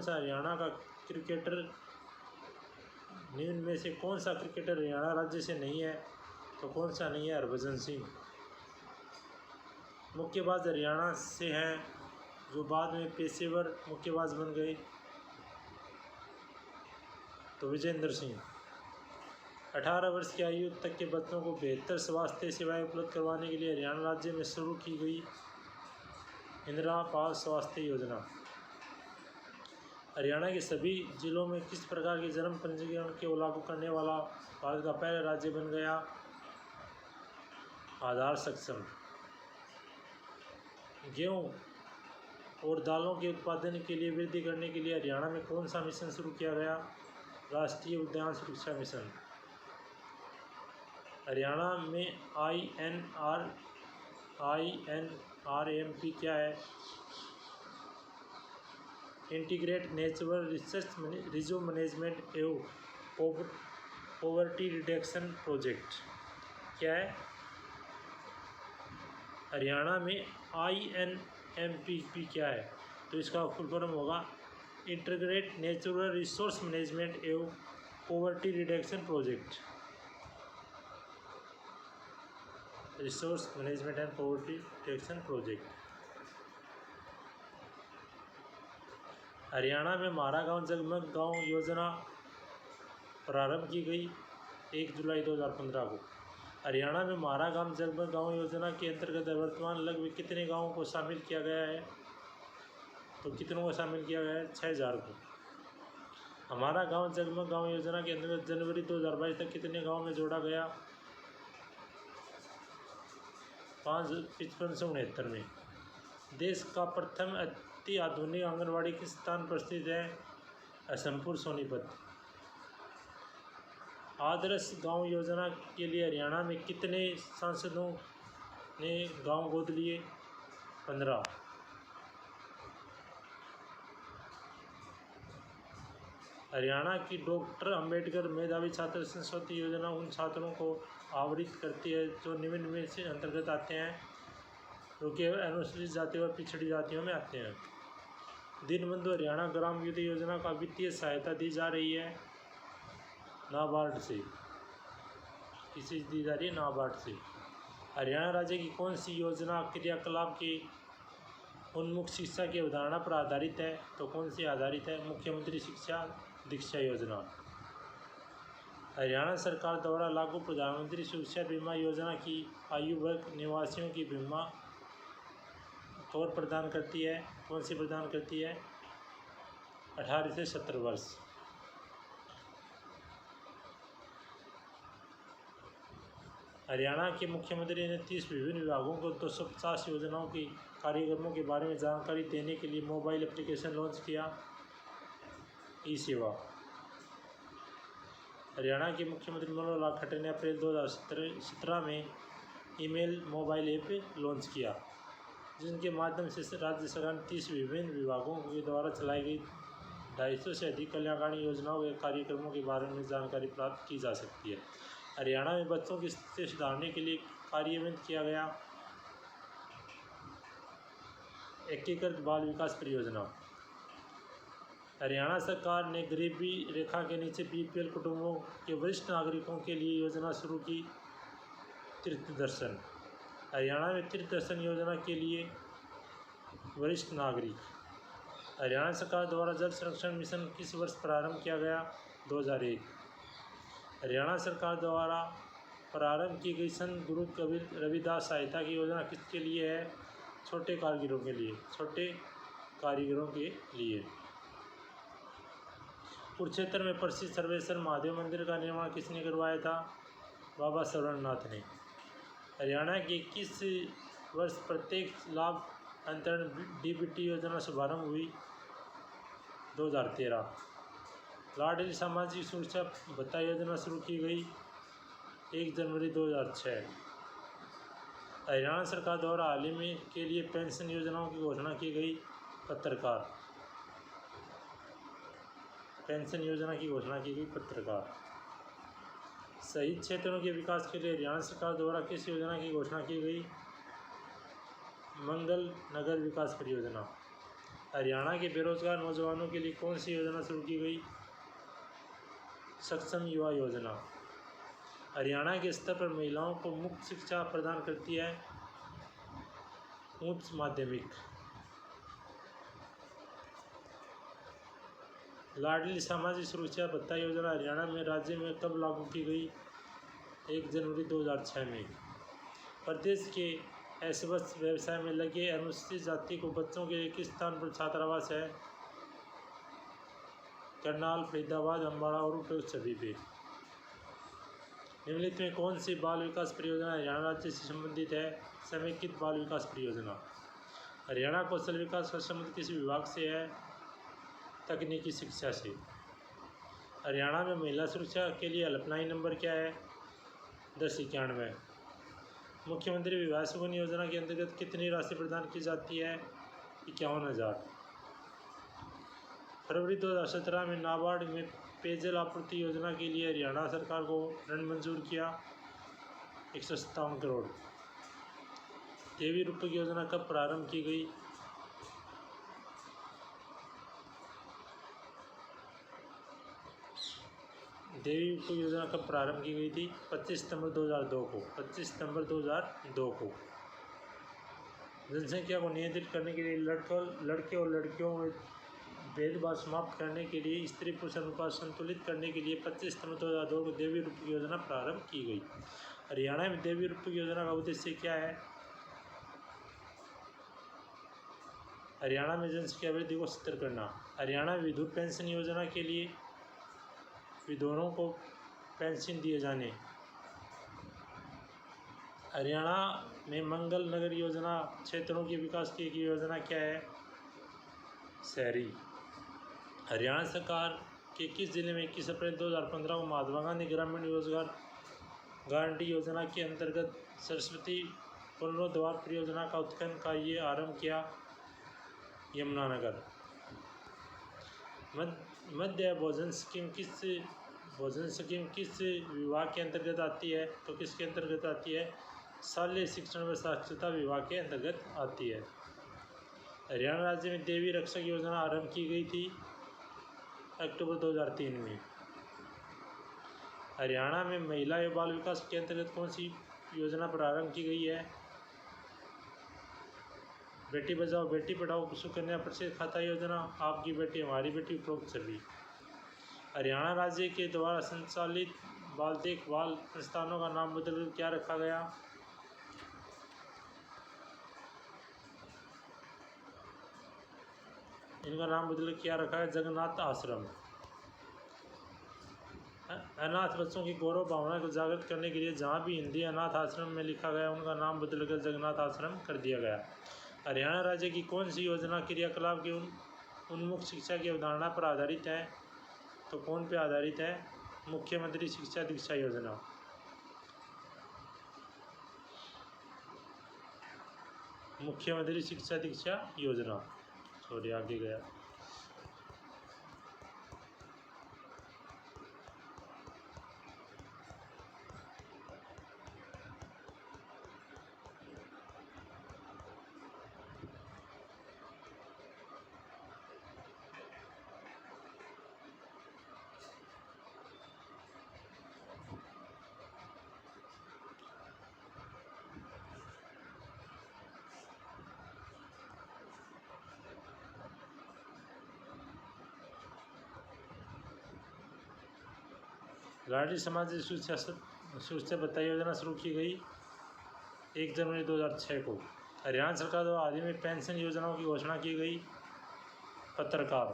सा हरियाणा का क्रिकेटर हरियाणा राज्य से नहीं है, तो कौन सा नहीं है, हरभजन सिंह। मुक्केबाज हरियाणा से हैं जो बाद में पेशेवर मुक्केबाज बन गए, तो विजेंद्र सिंह। 18 वर्ष की आयु तक के बच्चों को बेहतर स्वास्थ्य सेवाएं उपलब्ध करवाने के लिए हरियाणा राज्य में शुरू की गई इंदिरा आवास स्वास्थ्य योजना। हरियाणा के सभी जिलों में किस प्रकार के जन्म पंजीकरण को लागू करने वाला भारत का पहला राज्य बन गया, आधार सक्षम। गेहूं और दालों के उत्पादन के लिए वृद्धि करने के लिए हरियाणा में कौन सा मिशन शुरू किया गया, राष्ट्रीय उद्यान सुरक्षा मिशन। हरियाणा में INRMP क्या है, इंटीग्रेट नेचुरल रिसोर्स मैनेजमेंट एवं पॉवर्टी रिडक्शन प्रोजेक्ट क्या है। हरियाणा में INMP क्या है, तो इसका फुल फॉर्म होगा इंटीग्रेट नेचुरल रिसोर्स मैनेजमेंट एवं poverty reduction project. Resource management and poverty reduction project. Haryana में हमारा गांव जगमग गांव योजना प्रारंभ की गई 1 जुलाई 2015 को। हरियाणा में हमारा गांव जगमग गांव योजना के अंतर्गत वर्तमान लगभग कितने गांवों को शामिल किया गया है, तो कितनों को शामिल किया गया है, 6000 को। हमारा गांव जगमग गांव योजना के अंतर्गत जनवरी 2022 तक कितने गाँव में जोड़ा गया, 5,5569 में। देश का प्रथम अति आधुनिक आंगनवाड़ी किस स्थान पर स्थित है, असमपुर सोनीपत। आदर्श गांव योजना के लिए हरियाणा में कितने सांसदों ने गांव गोद लिए, 15। हरियाणा की डॉक्टर अंबेडकर मेधावी छात्र संस्कृति योजना उन छात्रों को आवंटित करती है जो निम्न में से अंतर्गत आते हैं, जो कि अनुसूचित जातियों और पिछड़ी जातियों में आते हैं। दीनबंधु हरियाणा ग्राम युद्ध योजना का वित्तीय सहायता दी जा रही है नाबार्ड से। किसी दी जा रही है? नाबार्ड से। हरियाणा राज्य की कौन सी योजना क्रियाकलाप की उन्मुख शिक्षा की अवधारणा पर आधारित है? तो कौन सी आधारित है? मुख्यमंत्री शिक्षा दीक्षा योजना। हरियाणा सरकार द्वारा लागू प्रधानमंत्री सुरक्षा बीमा योजना की आयु वर्ग निवासियों की बीमा कवर प्रदान करती है। कौन सी प्रदान करती है? 18 से 70 वर्ष। हरियाणा के मुख्यमंत्री ने 30 विभिन्न विभागों को 250 योजनाओं की कार्यक्रमों के बारे में जानकारी देने के लिए मोबाइल एप्लीकेशन लॉन्च किया। ई सेवा। हरियाणा के मुख्यमंत्री मनोहर लाल खट्टर ने अप्रैल 2017 में ईमेल मोबाइल ऐप लॉन्च किया, जिनके माध्यम से राज्य सरकार ने 30 विभिन्न विभागों के द्वारा चलाई गई 250 से अधिक कल्याणकारी योजनाओं के कार्यक्रमों के बारे में जानकारी प्राप्त की जा सकती है। हरियाणा में बच्चों की स्थिति सुधारने के लिए कार्यान्वित किया गया एकीकृत बाल विकास परियोजना। हरियाणा सरकार ने गरीबी रेखा के नीचे बीपीएल कुटुंबों के वरिष्ठ नागरिकों के लिए योजना शुरू की तीर्थ दर्शन। हरियाणा में तीर्थ दर्शन योजना के लिए वरिष्ठ नागरिक। हरियाणा सरकार द्वारा जल संरक्षण मिशन किस वर्ष प्रारंभ किया गया? 2001। हरियाणा सरकार द्वारा प्रारंभ की गई संत गुरु कबीर रविदास सहायता की योजना किसके लिए है? छोटे कारीगरों के लिए। छोटे कारीगरों के लिए। कुरुक्षेत्र में प्रसिद्ध सर्वेश्वर महादेव मंदिर का निर्माण किसने करवाया था? बाबा सरवणनाथ ने। हरियाणा की किस वर्ष प्रत्येक लाभ अंतरण डीबीटी योजना शुभारंभ हुई? 2013। लाडली सामाजिक सुरक्षा भत्ता योजना शुरू की गई 1 जनवरी 2006। हरियाणा सरकार द्वारा हाल ही में के लिए पेंशन योजनाओं की घोषणा की गई। पत्रकार। पेंशन योजना की घोषणा की गई। पत्रकार। शहीद क्षेत्रों के विकास के लिए हरियाणा सरकार द्वारा किस योजना की घोषणा की गई? मंगल नगर विकास परियोजना। हरियाणा के बेरोजगार नौजवानों के लिए कौन सी योजना शुरू की गई? सक्षम युवा योजना। हरियाणा के स्तर पर महिलाओं को मुफ्त शिक्षा प्रदान करती है उच्च माध्यमिक। लाडली सामाजिक सुरक्षा भत्ता योजना हरियाणा में राज्य में कब लागू की गई? 1 जनवरी 2006 में। प्रदेश के एसबस व्यवसाय में लगे अनुसूचित जाति को बच्चों के लिए किस स्थान पर छात्रावास है? करनाल, फरीदाबाद, अम्बाड़ा और उपयुक्त सभी पे। निम्नलिखित में कौन सी बाल विकास परियोजना हरियाणा राज्य से संबंधित है? समेकित बाल विकास परियोजना। हरियाणा कौशल विकास का संबंध किस विभाग से है? तकनीकी शिक्षा से। हरियाणा में महिला सुरक्षा के लिए हेल्पलाइन नंबर क्या है? 1091। मुख्यमंत्री विवाह सुकन्या योजना के अंतर्गत कितनी राशि प्रदान की जाती है? 51,000। फरवरी 2017 में नाबार्ड में पेयजल आपूर्ति योजना के लिए हरियाणा सरकार को ऋण मंजूर किया 157 करोड़। देवी रूपक योजना कब प्रारंभ की गई? देवी रूपक योजना कब प्रारंभ की गई थी? 25 सितंबर 2002 को। 25 सितंबर 2002 को। जनसंख्या को नियंत्रित करने के लिए लड़के और लड़कियों में भेदभाव समाप्त करने के लिए स्त्री पुरुष अनुपात संतुलित करने के लिए 25 सितंबर 2002 को देवी रूपक योजना प्रारंभ की गई। हरियाणा में देवी रूपक योजना का उद्देश्य क्या है? हरियाणा में जनसंख्या वृद्धि को स्थिर करना। हरियाणा में विधवा पेंशन योजना के लिए विधवाओं को पेंशन दिए जाने। हरियाणा में मंगल नगर योजना क्षेत्रों के विकास की एक योजना क्या है? शहरी। हरियाणा सरकार के किस जिले में 21 अप्रैल 2015 को महात्मा गांधी ग्रामीण रोजगार गारंटी योजना के अंतर्गत सरस्वती पुनरुद्धार परियोजना का उत्खनन कार्य आरंभ किया? यमुनानगर। मध्य भोजन स्कीम किस विभाग के अंतर्गत आती है? तो किसके अंतर्गत आती है? शालेय शिक्षण व साक्षरता विभाग के अंतर्गत आती है। हरियाणा राज्य में देवी रक्षक योजना आरंभ की गई थी अक्टूबर 2003 में। हरियाणा में महिला एवं बाल विकास के अंतर्गत कौन सी योजना प्रारंभ की गई है? बेटी बचाओ बेटी पढ़ाओ सुकन्या बचत खाता योजना, आपकी बेटी हमारी बेटी, उपरोक्त सभी। हरियाणा राज्य के द्वारा संचालित बाल देखभाल संस्थानों का नाम बदलकर क्या रखा गया? इनका नाम बदल क्या रखा है? जगन्नाथ आश्रम। अनाथ बच्चों की गौरव भावना को जागृत करने के लिए जहाँ भी हिंदी अनाथ आश्रम में लिखा गया उनका नाम बदलकर जगन्नाथ आश्रम कर दिया गया। हरियाणा राज्य की कौन सी योजना क्रियाकलाप की उन्मुख शिक्षा की अवधारणा पर आधारित है? तो कौन पे आधारित है? मुख्यमंत्री शिक्षा दीक्षा योजना। मुख्यमंत्री शिक्षा दीक्षा योजना। सॉरी आगे गया। लाडली सामाजिक सुरक्षा भत्ता योजना शुरू की गई 1 जनवरी 2006 को। हरियाणा सरकार द्वारा हाल ही में पेंशन योजनाओं की घोषणा की गई। पत्रकार।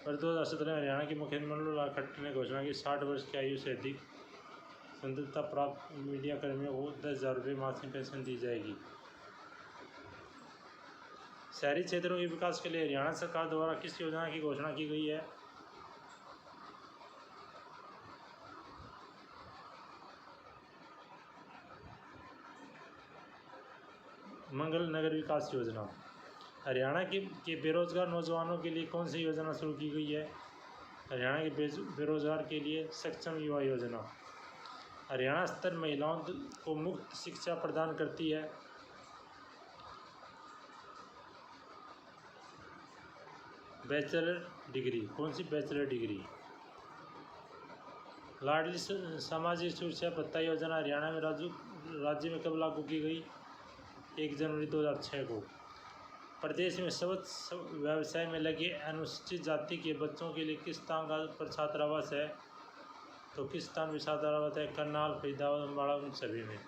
वर्ष 2017 में हरियाणा के मुख्यमंत्री मनोहर लाल खट्टर ने घोषणा की 60 वर्ष की आयु से अधिक स्वतंत्रता प्राप्त मीडिया कर्मियों को 10,000 रुपये मासिक पेंशन दी जाएगी। शहरी क्षेत्रों के विकास के लिए हरियाणा सरकार द्वारा किस योजना की घोषणा की गई है? मंगल नगर विकास योजना। हरियाणा के बेरोजगार नौजवानों के लिए कौन सी योजना शुरू की गई है? हरियाणा के बेरोजगार के लिए सक्षम युवा योजना। हरियाणा स्तर महिलाओं को मुफ्त शिक्षा प्रदान करती है। Bachelor degree. कौन सी बैचलर डिग्री? लाडली सामाजिक सुरक्षा भत्ता योजना हरियाणा में राज्य में कब लागू की गई? 1 जनवरी 2006 को। प्रदेश में स्वच्छ व्यवसाय में लगे अनुसूचित जाति के बच्चों के लिए किस स्थान पर छात्रावास है? तो किस स्थान पर छात्रावास है? करनाल, फरीदाबाद, अम्बाड़ा, उन सभी में।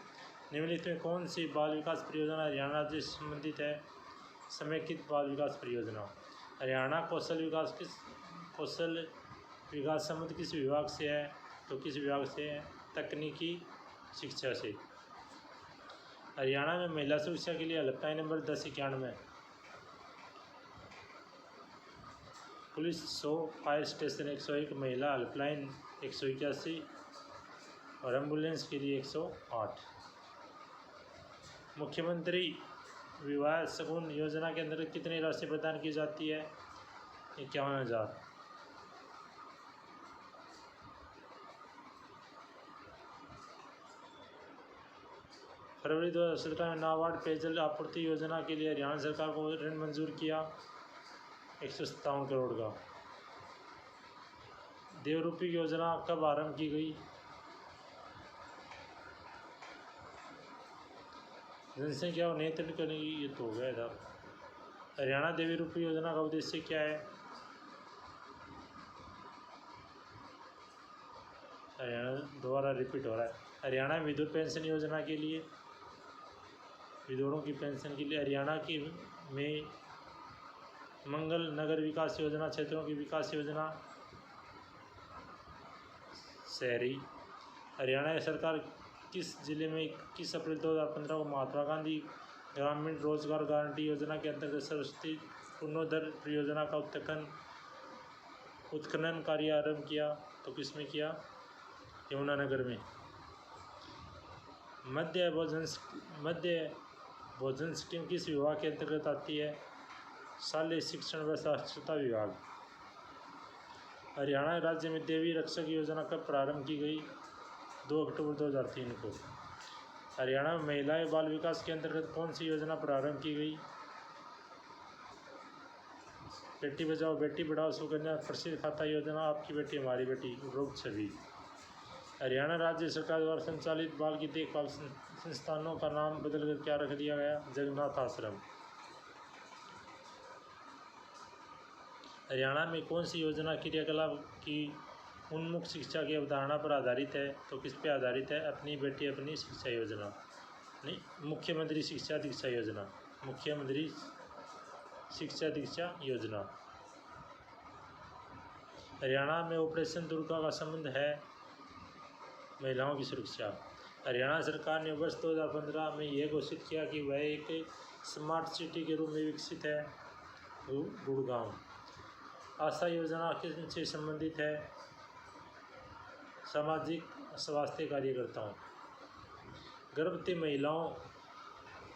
निम्नलिखित में कौन सी बाल विकास परियोजना हरियाणा राज्य से संबंधित है? समेकित बाल विकास परियोजना। हरियाणा कौशल विकास संबंध किस विभाग से है? तो किस विभाग से है? तकनीकी शिक्षा से। हरियाणा में महिला सुरक्षा के लिए helpline number 1091, police 100, fire station 101, महिला हेल्पलाइन 181 और एम्बुलेंस के लिए 108। मुख्यमंत्री विवाह शगुन योजना के अंतर्गत कितनी राशि प्रदान की जाती है? 51,000। फरवरी 2017 में नाबार्ड पेयजल आपूर्ति योजना के लिए हरियाणा सरकार को ऋण मंजूर किया 157 करोड़ का। देवरूपी योजना कब आरंभ की गई? जनसंख्या को नियंत्रित करने की, ये तो हो गया था। हरियाणा देवी रूपी योजना का उद्देश्य क्या है? हरियाणा दोबारा रिपीट हो रहा है। हरियाणा विधवा पेंशन योजना के लिए, विधवाओं की पेंशन के लिए हरियाणा की में मंगल नगर विकास योजना, क्षेत्रों की विकास योजना शहरी। हरियाणा सरकार किस जिले में 21 अप्रैल 2015 को महात्मा गांधी ग्रामीण रोजगार गारंटी योजना के अंतर्गत सरस्वती पुनोदर परियोजना का उत्खनन कार्य आरंभ किया? तो किसमें किया? यमुनानगर में। मध्य भोजन स्कीम किस विभाग के अंतर्गत आती है? शालेय शिक्षण व साक्षरता विभाग। हरियाणा राज्य में देवी रक्षक योजना कब प्रारंभ की गई? 2 अक्टूबर 2003 को। हरियाणा में महिला एवं बाल विकास के अंतर्गत कौन सी योजना प्रारंभ की गई? बेटी बचाओ बेटी पढ़ाओ सुकन्या प्रसिद्ध खाता योजना, आपकी बेटी हमारी बेटी, उपरोक्त सभी। हरियाणा राज्य सरकार द्वारा संचालित बाल की देखभाल संस्थानों का नाम बदलकर क्या रख दिया गया? जगन्नाथ आश्रम। हरियाणा में कौन सी योजना क्रियाकलाप की उन्मुख शिक्षा की अवधारणा पर आधारित है? तो किस पे आधारित है? अपनी बेटी अपनी शिक्षा योजना, नहीं, मुख्यमंत्री शिक्षा दीक्षा योजना, मुख्यमंत्री शिक्षा दीक्षा योजना। हरियाणा में ऑपरेशन दुर्गा का संबंध है महिलाओं की सुरक्षा। हरियाणा सरकार ने वर्ष 2015 में यह घोषित किया कि वह एक स्मार्ट सिटी के रूप में विकसित है गुड़गांव। आशा योजना किससे संबंधित है? सामाजिक स्वास्थ्य कार्यकर्ताओं। गर्भवती महिलाओं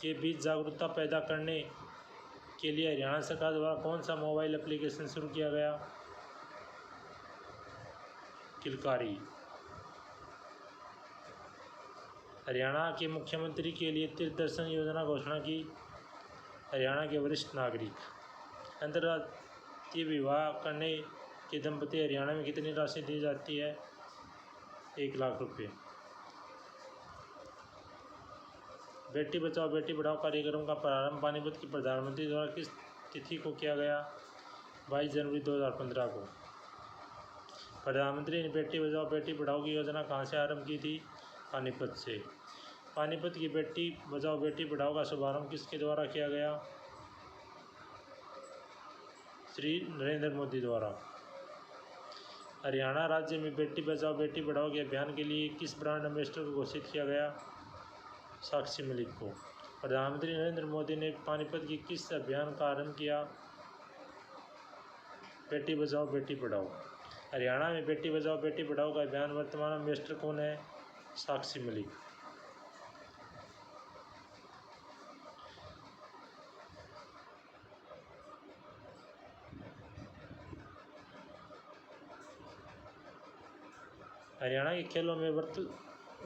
के बीच जागरूकता पैदा करने के लिए हरियाणा सरकार द्वारा कौन सा मोबाइल एप्लीकेशन शुरू किया गया? किलकारी। हरियाणा के मुख्यमंत्री के लिए तीर्थ दर्शन योजना घोषणा की हरियाणा के वरिष्ठ नागरिक। अंतर्राष्ट्रीय विवाह करने के दंपति हरियाणा में कितनी राशि दी जाती है? 1 लाख रुपये। बेटी बचाओ बेटी पढ़ाओ कार्यक्रम का प्रारंभ पानीपत की प्रधानमंत्री द्वारा किस तिथि को किया गया? 22 जनवरी 2015 को। प्रधानमंत्री ने बेटी बचाओ बेटी पढ़ाओ की योजना कहाँ से आरंभ की थी? पानीपत से। पानीपत की बेटी बचाओ बेटी पढ़ाओ का शुभारंभ किसके द्वारा किया गया? श्री नरेंद्र मोदी द्वारा। हरियाणा राज्य में बेटी बचाओ बेटी पढ़ाओ के अभियान के लिए किस ब्रांड एम्बेसडर को घोषित किया गया? साक्षी मलिक को। प्रधानमंत्री नरेंद्र मोदी ने पानीपत की किस अभियान का आरंभ किया? बेटी बचाओ बेटी पढ़ाओ। हरियाणा में बेटी बचाओ बेटी पढ़ाओ का अभियान वर्तमान एम्बेसडर कौन है? साक्षी मलिक। हरियाणा के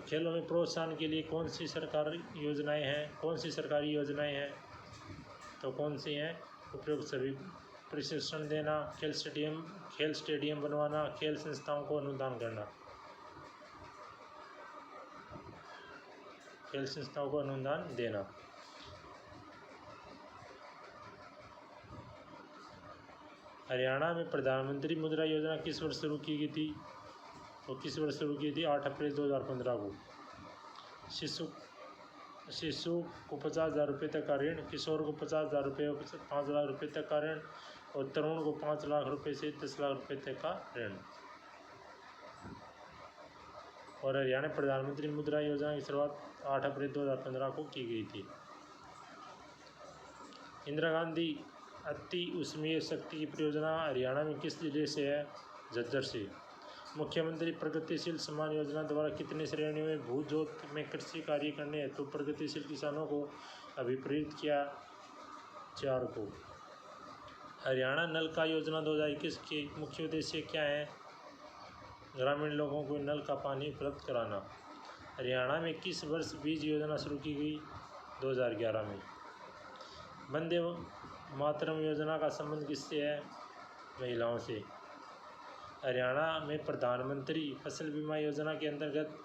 खेलों में प्रोत्साहन के लिए कौन सी सरकारी योजनाएं हैं? तो कौन सी हैं? उपयुक्त सभी। प्रशिक्षण देना, खेल स्टेडियम बनवाना, खेल संस्थाओं को अनुदान करना, खेल संस्थाओं को अनुदान देना। हरियाणा में प्रधानमंत्री मुद्रा योजना किस वर्ष शुरू की गई थी? तो किस वर्ष शुरू की थी? 8 अप्रैल 2015 को। शिशु को 50,000 रुपये तक का ऋण, किशोर को 50,000 रुपये और 5 लाख रुपये तक का ऋण और तरुण को 5 लाख रुपये से 10 लाख रुपये तक का ऋण। और हरियाणा प्रधानमंत्री मुद्रा योजना की शुरुआत 8 अप्रैल 2015 को की गई थी। इंदिरा गांधी अति उष्मीय शक्ति की परियोजना हरियाणा में किस जिले से है? झज्जर से। मुख्यमंत्री प्रगतिशील सम्मान योजना द्वारा कितनी श्रेणियों में भू जोत में कृषि कार्य करने हेतु प्रगतिशील किसानों को अभिप्रेरित किया? 4 को। हरियाणा नल का योजना 2021 के मुख्य उद्देश्य क्या है? ग्रामीण लोगों को नल का पानी उपलब्ध कराना। हरियाणा में किस वर्ष बीज योजना शुरू की गई? 2011 में। वंदे मातरम योजना का संबंध किससे है? महिलाओं से। हरियाणा में प्रधानमंत्री फसल बीमा योजना के अंतर्गत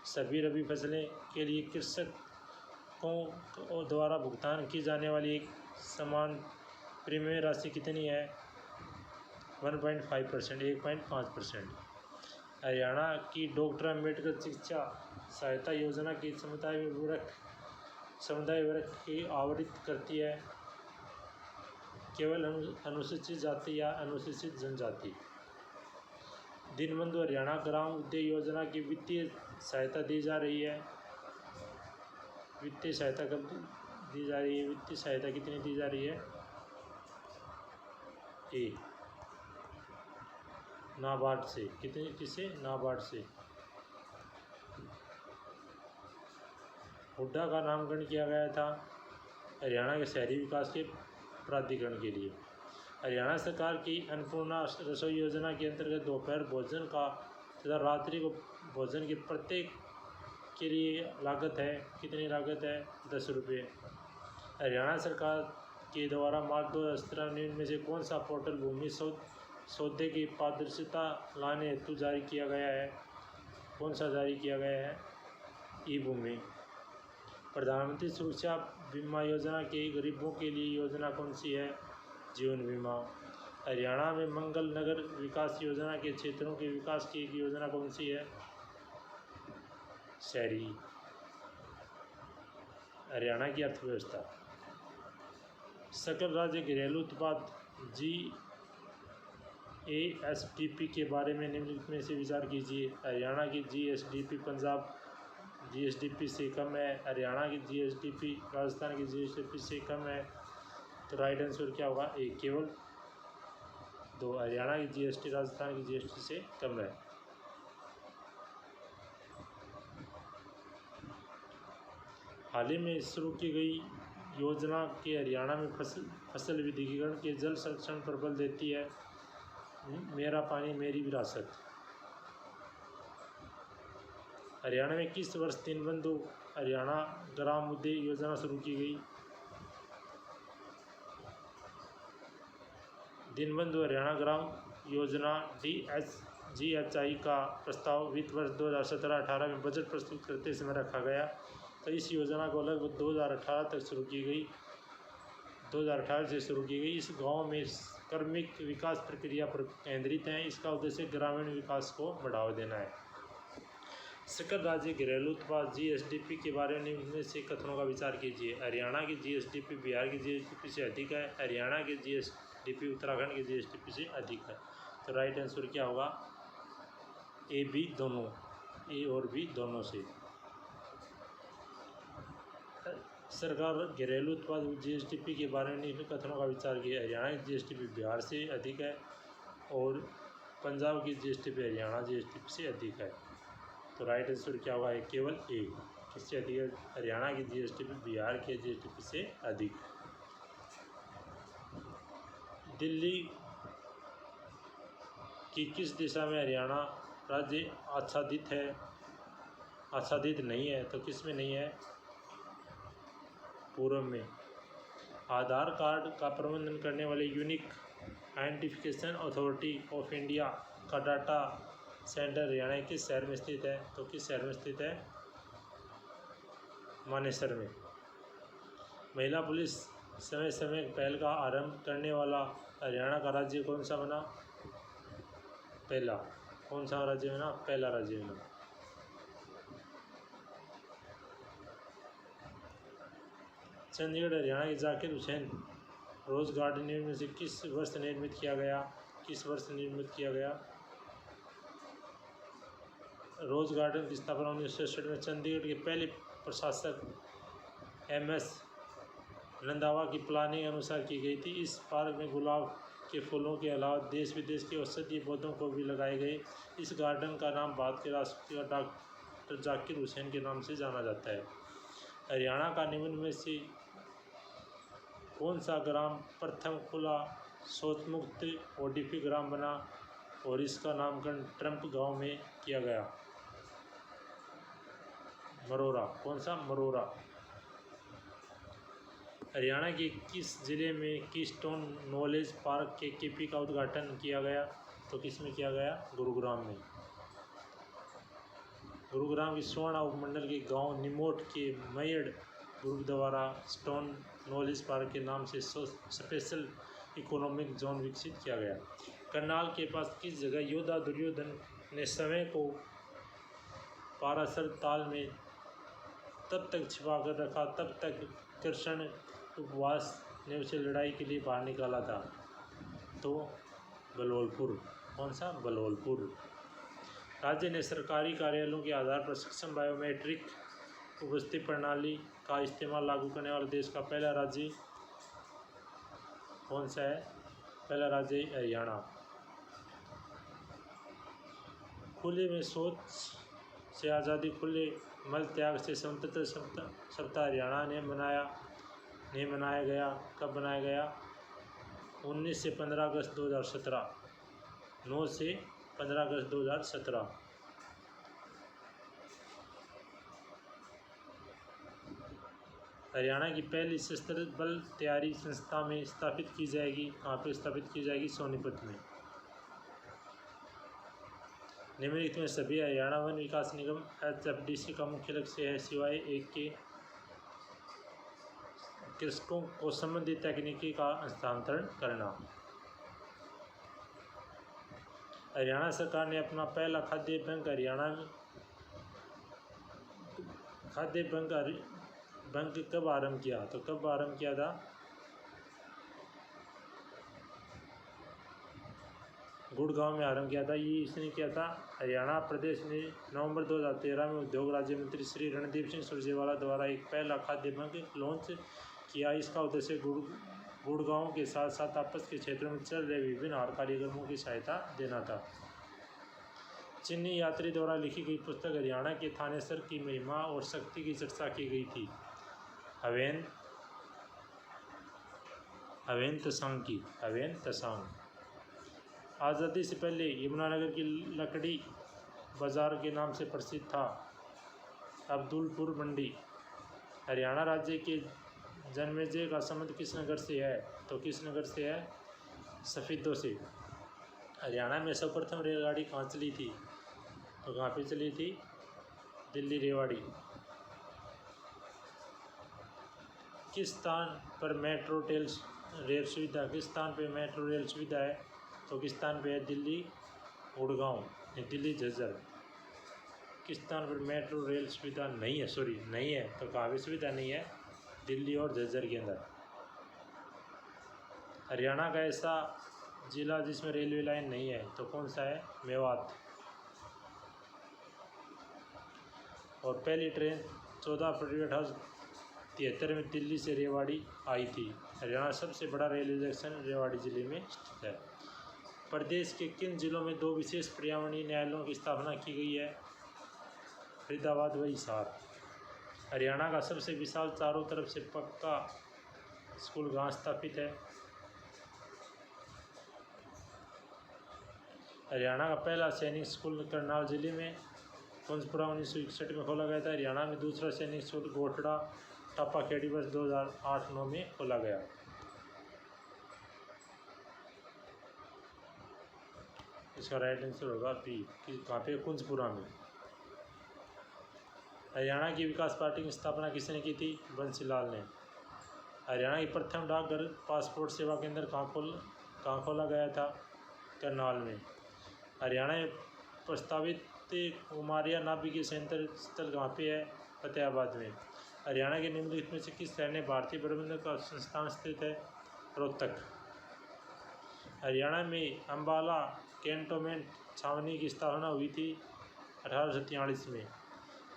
सभी रबी फसलें के लिए कृषकों द्वारा भुगतान की जाने वाली एक समान प्रीमियम राशि कितनी है? 1.5%, 1.5%। हरियाणा की डॉक्टर अम्बेडकर शिक्षा सहायता योजना की समुदाय वर्ग की आवंटित करती है? केवल अनुसूचित जाति या अनुसूचित जनजाति। दीनबंधु हरियाणा ग्राम उद्योग योजना की वित्तीय सहायता दी जा रही है? वित्तीय सहायता कब दी जा रही है? वित्तीय सहायता कितनी दी जा रही है? ए नाबार्ड से। कितने? किससे? नाबार्ड से। हुड्डा का नामकरण किया गया था हरियाणा के शहरी विकास के प्राधिकरण के लिए। हरियाणा सरकार की अन्नपूर्णा रसोई योजना के अंतर्गत दोपहर भोजन का तथा रात्रि को भोजन के प्रत्येक के लिए लागत है, कितनी लागत है? 10 रुपये। हरियाणा सरकार के द्वारा मार्च 2017 में से कौन सा पोर्टल भूमि सौदे की पारदर्शिता लाने हेतु जारी किया गया है? कौन सा जारी किया गया है? ई भूमि। प्रधानमंत्री सुरक्षा बीमा योजना के गरीबों के लिए योजना कौन सी है? जीवन बीमा। हरियाणा में मंगल नगर विकास योजना के क्षेत्रों के विकास की एक योजना कौन सी है? शहरी। हरियाणा की अर्थव्यवस्था। सकल राज्य घरेलू उत्पाद GSDP के बारे में निम्नलिखित में से विचार कीजिए। हरियाणा की GSDP पंजाब GSDP से कम है। हरियाणा की GSDP राजस्थान की GSDP से कम है। तो राइट आंसर क्या होगा? ए केवल 2। हरियाणा की GST राजस्थान की GST से कम है। हाल ही में शुरू की गई योजना के हरियाणा में फसल विविधीकरण के जल संरक्षण पर बल देती है। मेरा पानी मेरी विरासत। हरियाणा में किस वर्ष दीनबंधु हरियाणा ग्राम उद्योग योजना शुरू की गई? दीनबंधु हरियाणा ग्राम योजना DHGHI का प्रस्ताव वित्त वर्ष 2017-18 में बजट प्रस्तुत करते समय रखा गया। तो इस योजना को लगभग 2018 तक शुरू की गई, 2018 से शुरू की गई। इस गांव में क्रमिक विकास प्रक्रिया पर केंद्रित है। इसका उद्देश्य ग्रामीण विकास को बढ़ावा देना है। सकल राज्य घरेलू उत्पाद GSDP के बारे में निम्न से कथनों का विचार कीजिए। हरियाणा की GSDP बिहार की GSDP से अधिक है। हरियाणा की GSDP उत्तराखंड की GSDP से अधिक है। तो राइट आंसर क्या होगा? ए बी दोनों, ए और बी दोनों से। सरकार घरेलू उत्पाद GSDP के बारे में निम्न कथनों का विचार किया। हरियाणा की GSDP बिहार से अधिक है और पंजाब की GSDP हरियाणा GSDP से अधिक है। तो राइट आंसर क्या होगा? केवल ए। किससे अधिक है? हरियाणा की GSDP बिहार के GSDP से अधिक। दिल्ली की किस दिशा में हरियाणा राज्य आच्छादित है? आच्छादित नहीं है। तो किस में नहीं है? पूर्व में। आधार कार्ड का प्रबंधन करने वाले unique identification authority of India का डाटा सेंटर हरियाणा के किस शहर में स्थित है? तो किस शहर में स्थित है? मानेसर में। महिला पुलिस समय समय पहल का आरंभ करने वाला हरियाणा का राज्य कौन सा बना? पहला। कौन सा राज्य बना? पहला राज्य बना। चंडीगढ़ हरियाणा के जाकिर हुसैन रोज गार्डन में से किस वर्ष निर्मित किया गया? किस वर्ष निर्मित किया गया? रोज गार्डन की स्थापना 1967 में चंडीगढ़ के पहले प्रशासक MS रंधावा की प्लानिंग अनुसार की गई थी। इस पार्क में गुलाब के फूलों के अलावा देश विदेश के औषधीय पौधों को भी लगाए गए। इस गार्डन का नाम भारत के राष्ट्रपति डॉक्टर जाकिर हुसैन के नाम से जाना जाता है। हरियाणा का निम्न में से कौन सा ग्राम प्रथम खुला शौचमुक्त ODP ग्राम बना और इसका नामकरण ट्रंप गांव में किया गया? मरोरा। कौन सा? मरोरा। हरियाणा के किस जिले में कीस्टोन नॉलेज पार्क KKP का उद्घाटन किया गया? तो किस में किया गया? गुरुग्राम में। गुरुग्राम के स्वर्ण उपमंडल के गांव निमोट के मयड़ गुरुद्वारा स्टोन नॉलेज पार्क के नाम से स्पेशल इकोनॉमिक जोन विकसित किया गया। करनाल के पास किस जगह योद्धा दुर्योधन ने समय को पाराशर ताल में तब तक छिपा कर रखा तब तक कृष्ण उपवास ने उसे लड़ाई के लिए बाहर निकाला था? तो बलवलपुर। कौन सा? बलवलपुर। राज्य ने सरकारी कार्यालयों के आधार पर सक्षम बायोमेट्रिक उपस्थिति प्रणाली का इस्तेमाल लागू करने वाला देश का पहला राज्य कौन सा है? पहला राज्य हरियाणा। खुले में शौच से आज़ादी खुले मल त्याग से स्वतंत्रता सप्ताह हरियाणा ने मनाया गया। कब मनाया गया? 19 से 15 अगस्त 2017। 9 से 15 अगस्त 2017। हरियाणा की पहली सशस्त्र बल तैयारी संस्था में स्थापित की जाएगी। कहाँ पर स्थापित की जाएगी? सोनीपत में। निम्नलिखित में सभी हरियाणा वन विकास निगम HFDC का मुख्य लक्ष्य है सिवाय एक के कृषकों को संबंधित तकनीकी का हस्तांतरण करना। हरियाणा सरकार ने अपना पहला खाद्य बैंक कब आरंभ किया? तो कब आरंभ किया था? गुड़गांव में आरंभ किया था। ये इसने किया था हरियाणा प्रदेश ने नवंबर 2013 में उद्योग राज्य मंत्री श्री रणदीप सिंह सुरजेवाला द्वारा एक पहला खाद्य बैंक लॉन्च किया। इसका उद्देश्य गुड़गांव के साथ साथ आपस के क्षेत्रों में चल रहे विभिन्न हाट कार्यक्रमों की सहायता देना था। चीनी यात्री द्वारा लिखी गई पुस्तक हरियाणा के थानेसर की महिमा और शक्ति की चर्चा की गई थी। हवेन तसांग। आज़ादी से पहले यमुनानगर की लकड़ी बाजार के नाम से प्रसिद्ध था। अब्दुलपुर मंडी। हरियाणा राज्य के जन्मेजय का संबंध किस नगर से है? तो किस नगर से है? सफेदों से। हरियाणा में सर्वप्रथम रेलगाड़ी कहाँ चली थी? तो कहाँ पे चली थी? दिल्ली रेवाड़ी। किस स्थान पर मेट्रो रेल सुविधा है? तो किस स्थान पे है? दिल्ली गुड़गांव, दिल्ली झज्जर। किस स्थान पर मेट्रो रेल सुविधा नहीं है? तो कहाँ भी सुविधा नहीं है? दिल्ली और झज्जर के अंदर। हरियाणा का ऐसा जिला जिसमें रेलवे लाइन नहीं है तो कौन सा है? मेवात। और पहली ट्रेन 14 फरवरी 1873 में दिल्ली से रेवाड़ी आई थी। हरियाणा सबसे बड़ा रेलवे स्टेशन रेवाड़ी जिले में स्थित है। प्रदेश के किन जिलों में 2 विशेष पर्यावरणीय न्यायालयों की स्थापना की गई है? फरीदाबाद व हिसार। हरियाणा का सबसे विशाल चारों तरफ से पक्का स्कूल कहाँ स्थापित है? हरियाणा का पहला सैनिक स्कूल करनाल जिले में पंचपुरा 1961 में खोला गया था। हरियाणा में दूसरा सैनिक स्कूल गोठड़ा टापा खेड़ी वर्ष 2008-9 में खोला गया। इसका राइट आंसर होगा बी। कहाँ पे? कुंजपुरा में। हरियाणा की विकास पार्टी की स्थापना किसने की थी? बंसीलाल ने। हरियाणा की प्रथम डाकघर पासपोर्ट सेवा केंद्र कहाँ खोला गया था? करनाल में। हरियाणा में प्रस्तावित कुमारिया नाभिकीय संयंत्र स्थल कहाँ पे है? फतेहाबाद में। हरियाणा के निम्नलिखित में से किस शहर में भारतीय प्रबंधन का संस्थान स्थित है? रोहतक। हरियाणा में अम्बाला कैंटोनमेंट छावनी की स्थापना हुई थी 1843 में।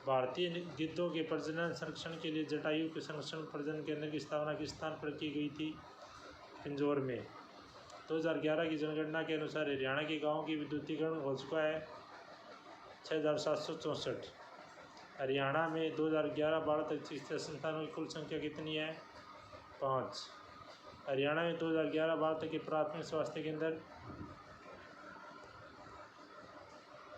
भारतीय गिद्धों के प्रजनन संरक्षण के लिए जटायु के संरक्षण प्रजनन केंद्र की स्थापना किस स्थान पर की गई थी? पिंजौर में। 2011 की जनगणना के अनुसार हरियाणा के गाँव की विद्युतीकरण हो चुका है 6764। हरियाणा में 2011-12 तक चिकित्सा संस्थानों की कुल संख्या कितनी है? 5। हरियाणा में 2011-12 तक के प्राथमिक स्वास्थ्य केंद्र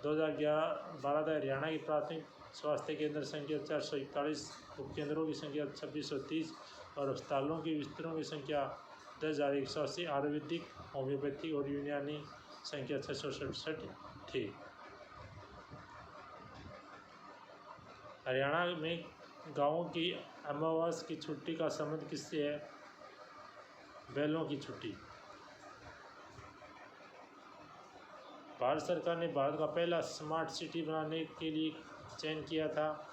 2011-12 तक हरियाणा की प्राथमिक स्वास्थ्य केंद्र संख्या 441, उपकेंद्रों की संख्या 2630 और अस्पतालों की बिस्तरों की संख्या 10,180, आयुर्वेदिक, होम्योपैथी और यूनानी संख्या 667 थी। हरियाणा में गाँवों की अमावस की छुट्टी का संबंध किससे है? बैलों की छुट्टी। भारत सरकार ने भारत का पहला स्मार्ट सिटी बनाने के लिए चयन किया था।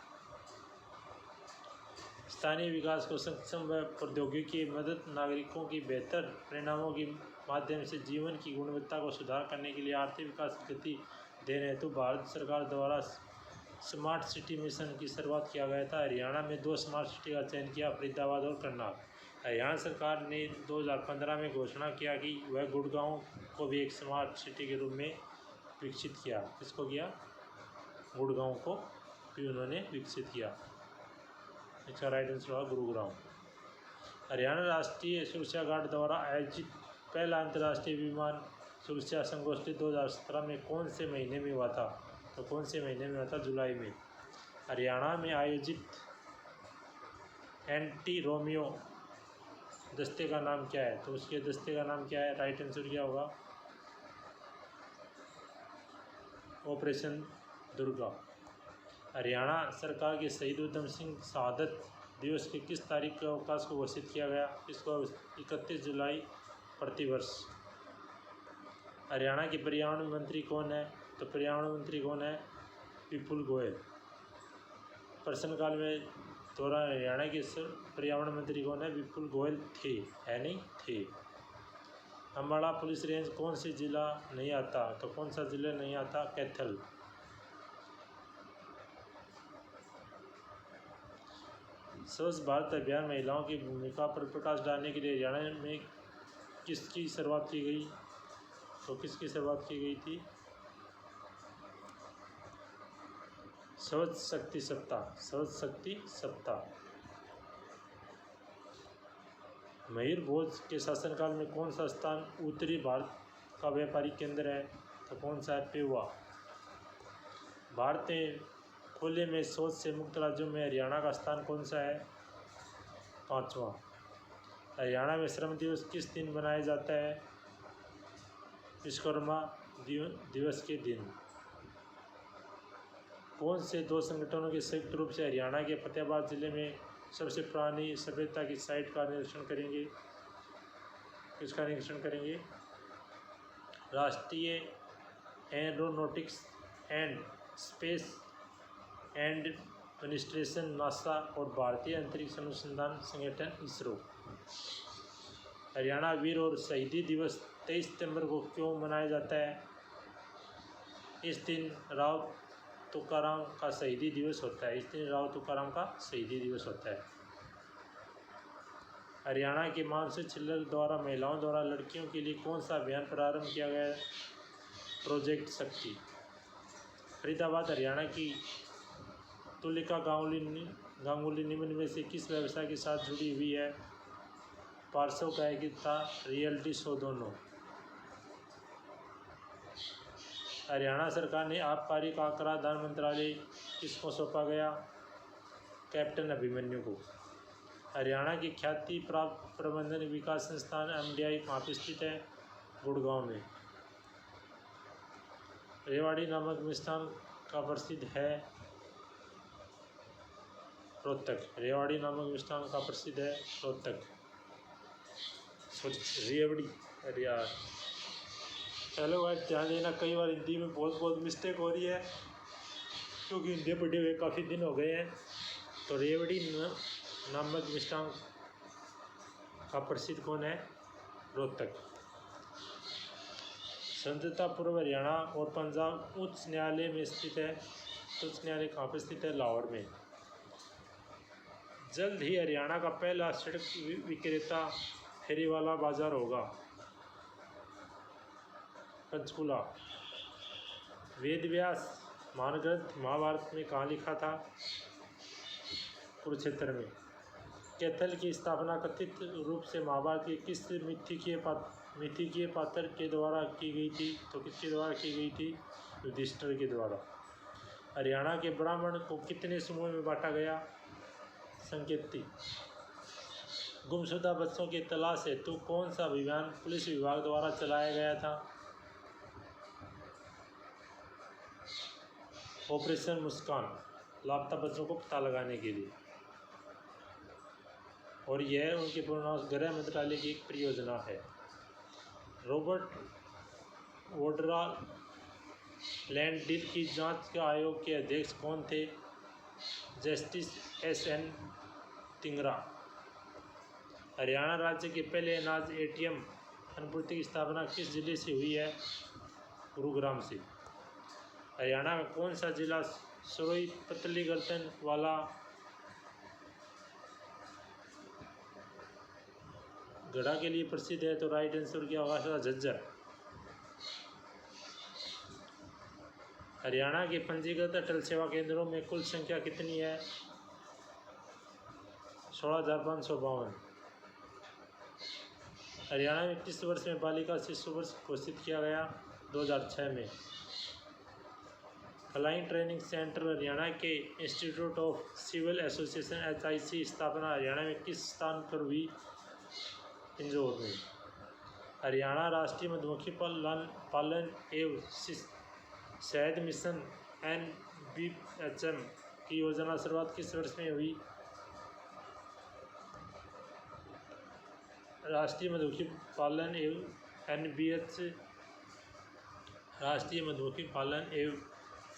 स्थानीय विकास को सक्षम व प्रौद्योगिकी की मदद नागरिकों की बेहतर परिणामों के माध्यम से जीवन की गुणवत्ता को सुधार करने के लिए आर्थिक विकास की गति देने हेतु भारत सरकार द्वारा स्मार्ट सिटी मिशन की शुरुआत किया गया था। हरियाणा में 2 स्मार्ट सिटी का चयन किया, फरीदाबाद और करनाल। हरियाणा सरकार ने 2015 में घोषणा किया कि वह गुड़गांव को भी एक स्मार्ट सिटी के रूप में विकसित किया। किसको किया? गुड़गांव को भी उन्होंने विकसित किया। इसका राइट आंसर होगा गुरुग्राम। हरियाणा राष्ट्रीय सुरक्षा गार्ड द्वारा आयोजित पहला अंतर्राष्ट्रीय विमान सुरक्षा संगोष्ठी 2017 में कौन से महीने में हुआ था? तो कौन से महीने में हुआ था? जुलाई में। हरियाणा में आयोजित एंटी रोमियो दस्ते का नाम क्या है? तो उसके दस्ते का नाम क्या है? राइट आंसर क्या होगा? ऑपरेशन दुर्गा। हरियाणा सरकार के शहीद उधम सिंह शहादत दिवस के किस तारीख के अवकाश को घोषित किया गया? इसको 31 जुलाई प्रतिवर्ष। हरियाणा के पर्यावरण मंत्री कौन है? तो पर्यावरण मंत्री कौन है? विपुल गोयल। प्रश्नकाल में दौरान हरियाणा के पर्यावरण मंत्री कौन है? विपुल गोयल थे, है नहीं थे। अम्बाला पुलिस रेंज कौन से जिला नहीं आता? तो कौन सा जिला नहीं आता? कैथल। स्वच्छ भारत अभियान महिलाओं की भूमिका पर प्रकाश डालने के लिए हरियाणा में किसकी शुरुआत की गई? तो किसकी शुरुआत की गई थी? स्वच्छ शक्ति सप्ताह। स्वच्छ शक्ति सप्ताह। मयूरभंज के शासनकाल में कौन सा स्थान उत्तरी भारत का व्यापारिक केंद्र है? तो कौन सा है? पेवा। भारत में खुले में शौच से मुक्त राज्यों में हरियाणा का स्थान कौन सा है? 5वां। हरियाणा में श्रम दिवस किस दिन मनाया जाता है? विश्वकर्मा दिवस के दिन। कौन से दो संगठनों के संयुक्त रूप से हरियाणा के फतेहाबाद जिले में सबसे पुरानी सभ्यता की साइट का निरीक्षण करेंगे? किसका निरीक्षण करेंगे? राष्ट्रीय aeronautics and space administration NASA और भारतीय अंतरिक्ष अनुसंधान संगठन इसरो। हरियाणा वीर और शहीदी दिवस 23 सितंबर को क्यों मनाया जाता है? इस दिन राव तुकाराम का शहीदी दिवस होता है। इस दिन राव तुकाराम का शहीदी दिवस होता है। हरियाणा के मानसू छिल्लर द्वारा महिलाओं द्वारा लड़कियों के लिए कौन सा अभियान प्रारंभ किया गया है? प्रोजेक्ट शक्ति। फरीदाबाद हरियाणा की तुलिका गांगुली निम्न में से किस व्यवसाय के साथ जुड़ी हुई है? पार्श्व गायिका, रियलिटी शो, दोनों। हरियाणा सरकार ने आबकारी का कराधान मंत्रालय किसको सौंपा गया? कैप्टन अभिमन्यु को। हरियाणा की ख्याति प्राप्त प्रबंधन विकास संस्थान MDI कहाँ पर स्थित है? गुड़गांव में। रेवाड़ी नामक मिष्ठान का प्रसिद्ध है? रोहतक। रेवाड़ी नामक मिष्ठान का प्रसिद्ध है? रोहतक। रेवड़ी। अरे यार, हेलो भाई, ध्यान देना, कई बार हिंदी में बहुत मिस्टेक हो रही है क्योंकि हिंदी पढ़े हुए काफ़ी दिन हो गए हैं। तो रेवड़ी नामक मिष्ठान का प्रसिद्ध कौन है? रोहतक। स्वतंत्रता पूर्व हरियाणा और पंजाब उच्च न्यायालय में स्थित है। उच्च न्यायालय कहाँ पर स्थित है? लाहौर में। जल्द ही हरियाणा का पहला सड़क विक्रेता फेरीवाला बाजार होगा। पंचकुला। वेद व्यास महान ग्रंथ महाभारत में कहाँ लिखा था? कुरुक्षेत्र में। कैथल की स्थापना कथित रूप से महाभारत के किस मिथकीय पात्र के द्वारा की गई थी? तो किसके द्वारा की गई थी? युधिष्ठिर के द्वारा। हरियाणा के ब्राह्मण को कितने समूह में बांटा गया? संकेती। गुमशुदा बच्चों की तलाश हेतु कौन सा अभियान पुलिस विभाग द्वारा चलाया गया था? ऑपरेशन मुस्कान, लापता बच्चों को पता लगाने के लिए। और यह उनके गृह मंत्रालय की एक परियोजना है। रॉबर्ट वोड्रा लैंड डील की जांच के आयोग के अध्यक्ष कौन थे? Justice SN तिंगरा। हरियाणा राज्य के पहले अनाज ATM अनुपूर्ति की स्थापना किस जिले से हुई है? गुरुग्राम से। हरियाणा का कौन सा जिला सरोई पतली गर्दन वाला घड़ा के लिए प्रसिद्ध है? तो राइट आंसर क्या होगा? झज्जर। हरियाणा के पंजीकृत अटल सेवा केंद्रों में कुल संख्या कितनी है? 16,552। हरियाणा में किस वर्ष में बालिका शिशु वर्ष घोषित किया गया? 2006 में। फ्लाइंग ट्रेनिंग सेंटर हरियाणा के institute of civil association HIC स्थापना हरियाणा में किस स्थान पर हुई? पिंजौर में। हरियाणा राष्ट्रीय मधुमक्खी पालन एवं शहद मिशन NBHM की योजना शुरुआत किस वर्ष में हुई? राष्ट्रीय मधुमक्खी पालन एवं राष्ट्रीय मधुमक्खी पालन एवं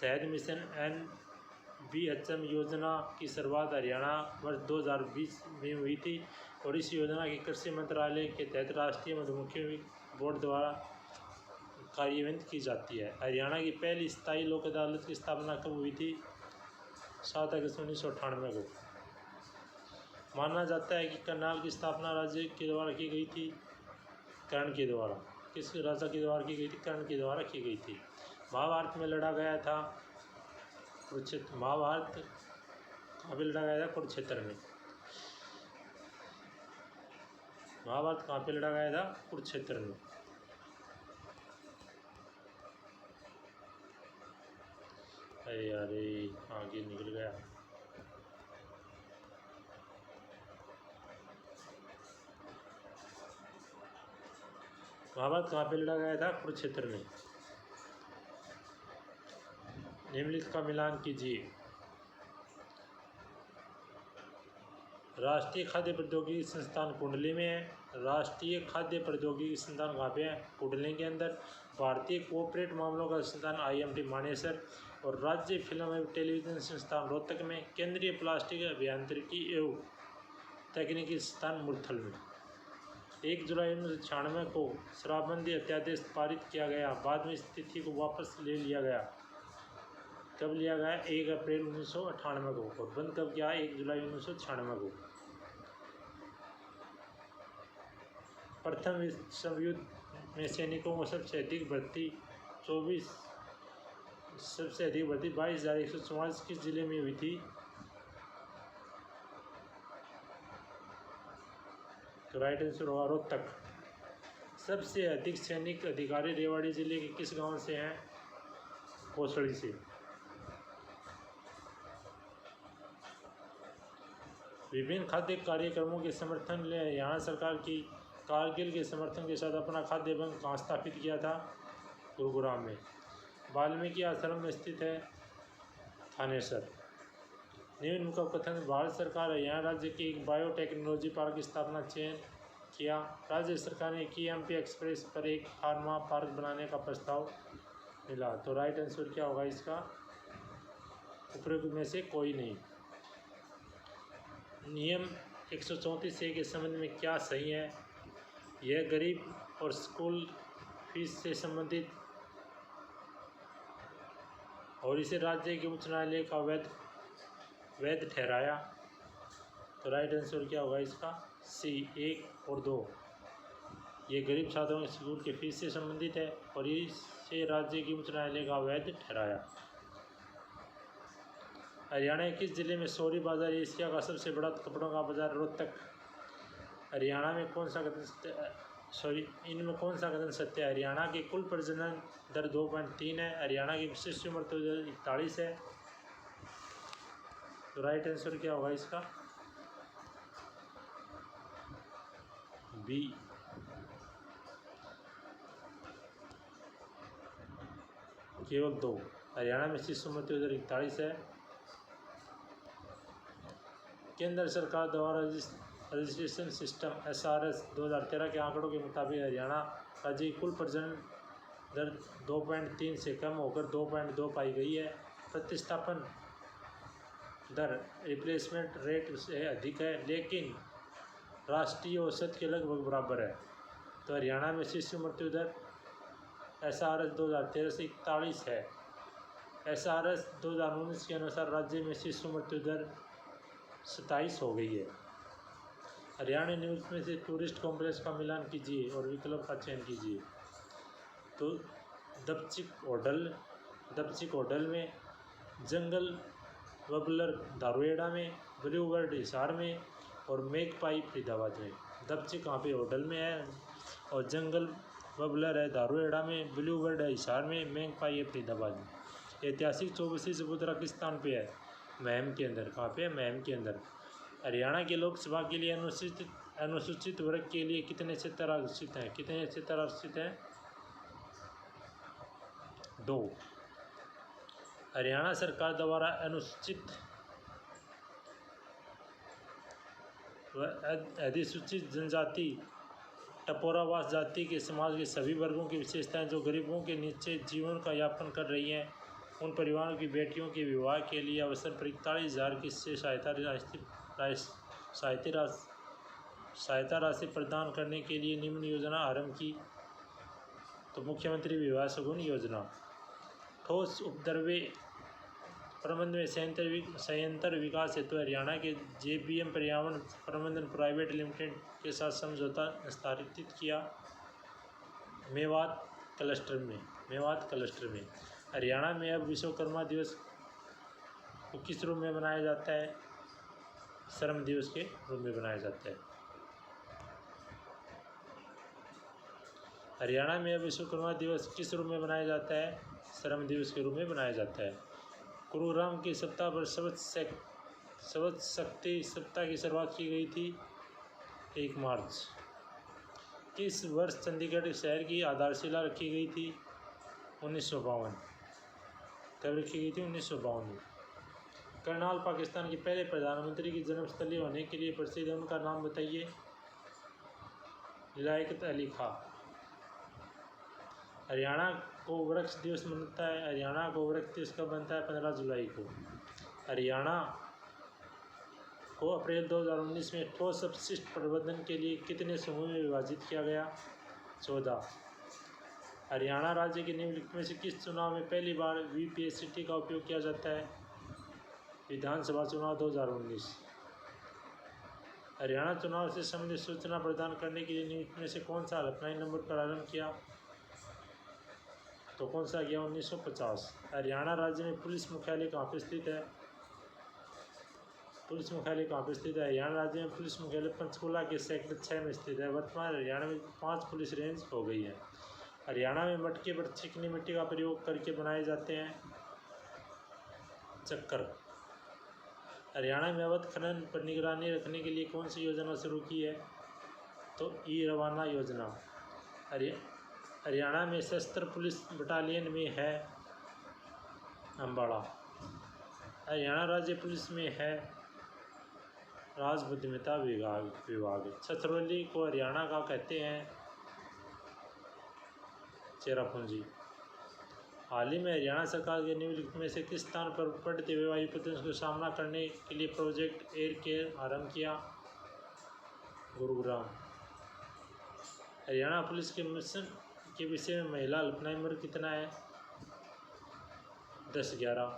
शहद मिशन NBHM योजना की शुरुआत हरियाणा वर्ष 2020 में हुई थी और इस योजना की कृषि मंत्रालय के तहत राष्ट्रीय मधुमक्खी बोर्ड द्वारा कार्यान्वित की जाती है। हरियाणा की पहली स्थायी लोक अदालत की स्थापना कब हुई थी? 7 अगस्त 1998 को। माना जाता है कि करनाल की स्थापना राज्य के द्वारा की गई थी कर्ण के द्वारा। किस राजा के द्वारा की गई थी? कर्ण के द्वारा की गई थी। महाभारत में लड़ा गया था कुरुक्षेत्र। महाभारत कहाँ पे लड़ा गया था? कुरुक्षेत्र में। महाभारत कहाँ पे लड़ा गया था? कुरुक्षेत्र में। अरे आगे निकल गया। महाभारत कहाँ पे लड़ा गया था? कुरुक्षेत्र में। निम्नलिखित का मिलान कीजिए। राष्ट्रीय खाद्य प्रौद्योगिकी संस्थान कुंडली में है। राष्ट्रीय खाद्य प्रौद्योगिकी संस्थान कहाँ पे है? कुंडली के अंदर। भारतीय कोऑपरेट मामलों का संस्थान IMT मानेसर और राज्य फिल्म एवं टेलीविजन संस्थान रोहतक में। केंद्रीय प्लास्टिक अभियांत्रिकी एवं तकनीकी संस्थान मुरथल में। 1 जुलाई 1996 को शराबबंदी अध्यादेश पारित किया गया। बाद में इस तिथि को वापस ले लिया गया। कब लिया गया? 1 अप्रैल 1998 को। और बंद कब किया? 1 जुलाई 1996 को। प्रथम विश्व युद्ध में सैनिकों को सबसे अधिक भर्ती 22,144 किस जिले में हुई थी? तो राइट आंसर होगा रोहतक। सबसे अधिक सैनिक अधिकारी रेवाड़ी जिले के किस गांव से हैं? कोसड़ी से। विभिन्न खाद्य कार्यक्रमों के समर्थन ले हरियाणा सरकार की कारगिल के समर्थन के साथ अपना खाद्य बैंक कहाँ स्थापित किया था? गुरुग्राम में। वाल्मीकि आश्रम में स्थित है थानेसर। निम्न का कथन भारत सरकार हरियाणा राज्य के एक बायोटेक्नोलॉजी पार्क की स्थापना चयन किया। राज्य सरकार ने KMP एक्सप्रेस पर एक फार्मा पार्क बनाने का प्रस्ताव मिला। तो राइट आंसर क्या होगा इसका? उपरोक्त में से कोई नहीं। नियम 134A के संबंध में क्या सही है? यह गरीब और स्कूल फीस से संबंधित और इसे राज्य के उच्च न्यायालय का वैध ठहराया। तो राइट आंसर क्या होगा इसका? C 1 और 2। ये गरीब छात्रों के स्कूल की फीस से संबंधित है और इसे राज्य के उच्च न्यायालय का वैध ठहराया। हरियाणा के किस जिले में सौरी बाजार एशिया का सबसे बड़ा कपड़ों का बाजार? रोहतक। हरियाणा में कौन सा कथन इनमें कौन सा कथन सत्य है? हरियाणा की कुल प्रजनन दर 2.3 है। हरियाणा की विशिष्ट उम्र तो 41 है। तो राइट आंसर क्या होगा इसका? B। केवल 2। हरियाणा में शिशु मृत्यु दर 41 है। केंद्र सरकार द्वारा रजिस्ट्रेशन सिस्टम SRS 2013 के आंकड़ों के मुताबिक हरियाणा राज्य की कुल प्रजनन दर 2.3 से कम होकर 2.2 पाई गई है। प्रतिस्थापन दर रिप्लेसमेंट रेट से अधिक है लेकिन राष्ट्रीय औसत के लगभग बराबर है। तो हरियाणा में शिशु मृत्यु दर SRS 2013 से 41 है। SRS 2019 के अनुसार राज्य में शिशु मृत्यु दर 27 हो गई है। हरियाणा न्यूज़ में से टूरिस्ट कॉम्प्लेक्स का मिलान कीजिए और विकल्प का चयन कीजिए। तो दपचिक होटल, दपचिक होटल में, जंगल वबलर दारुएड़ा में, ब्लू बर्ड हिसार में और मैगपाई फरीदाबाद में। दपचिक कहाँ पे होटल में है और जंगल वबलर है दारुएड़ा में, ब्लू बर्ड है हिसार में, मैगपाई है फरीदाबाद में। ऐतिहासिक चौबसी चबूतरा किस स्थान पे है? महम के अंदर। कहाँ पे है? महम के अंदर। हरियाणा के लोकसभा के लिए अनुसूचित वर्ग के लिए कितने क्षेत्र आरक्षित हैं? कितने क्षेत्र आरक्षित हैं? 2। हरियाणा सरकार द्वारा अनुसूचित व अधिसूचित जनजाति टपोरावास जाति के समाज के सभी वर्गों की विशेषताएं जो गरीबों के नीचे जीवन का यापन कर रही हैं, उन परिवारों की बेटियों के विवाह के लिए अवसर पर 41,000 की से सहायता राशि प्रदान करने के लिए निम्न योजना आरंभ की। तो मुख्यमंत्री विवाह शगुन योजना। ठोस उपद्रव्य प्रबंधन में संयंत्र विकास हेतु हरियाणा के JBM पर्यावरण प्रबंधन प्राइवेट लिमिटेड के साथ समझौता स्थापित किया। मेवात क्लस्टर में हरियाणा में अब विश्वकर्मा दिवस को किस रूप में मनाया जाता है? श्रम दिवस के रूप में मनाया जाता है। हरियाणा में अब विश्वकर्मा दिवस किस रूप में मनाया जाता है? श्रम दिवस के रूप में मनाया जाता है। गुरुग्राम के सप्ताह पर शब्द शक्ति सप्ताह की शुरुआत की गई थी 1 मार्च। किस वर्ष चंडीगढ़ शहर की आधारशिला रखी गई थी? 1952। कब रखी गई थी? 1952 में। करनाल पाकिस्तान के पहले प्रधानमंत्री की जन्मस्थली होने के लिए प्रसिद्ध है, उनका नाम बताइए। लियाकत अली खां। हरियाणा को वृक्ष दिवस मनता है। हरियाणा को वृक्ष दिवस कब बनता है? 15 जुलाई को। हरियाणा को अप्रैल 2019 में ठोस अपशिष्ट प्रबंधन के लिए कितने समूह में विभाजित किया गया? 14। हरियाणा राज्य के निम्नलिखित में से किस चुनाव में पहली बार VPSCT का उपयोग किया जाता है? विधानसभा चुनाव 2019। हरियाणा चुनाव से संबंधित सूचना प्रदान करने के लिए निम्नलिखित में से कौन सा हेल्पलाइन नंबर प्रारंभ किया? तो कौन सा गया? 1950। हरियाणा राज्य में पुलिस मुख्यालय कहाँ पर स्थित है? पुलिस मुख्यालय कहाँ पर स्थित है? हरियाणा राज्य में पुलिस मुख्यालय पंचकूला के सेक्टर 6 में स्थित है। वर्तमान हरियाणा में 5 पुलिस रेंज हो गई है। हरियाणा में मटके पर चिकनी मिट्टी का प्रयोग करके बनाए जाते हैं चक्कर। हरियाणा में अवैध खनन पर निगरानी रखने के लिए कौन सी योजना शुरू की है? तो ई-रवाना योजना। हरियाणा में सशस्त्र पुलिस बटालियन में है अम्बाड़ा। हरियाणा राज्य पुलिस में है राजबुद्धिमत्ता विभाग। छछरौली को हरियाणा का कहते हैं चेरापूंजी। हाल ही में हरियाणा सरकार के निम्नलिखित में से किस स्थान पर बढ़ते हुए वायु प्रदूषण का सामना करने के लिए प्रोजेक्ट एयर केयर आरंभ किया? गुरुग्राम। हरियाणा पुलिस के मिशन के विषय में महिला हेल्पलाइन नंबर कितना है? 1011।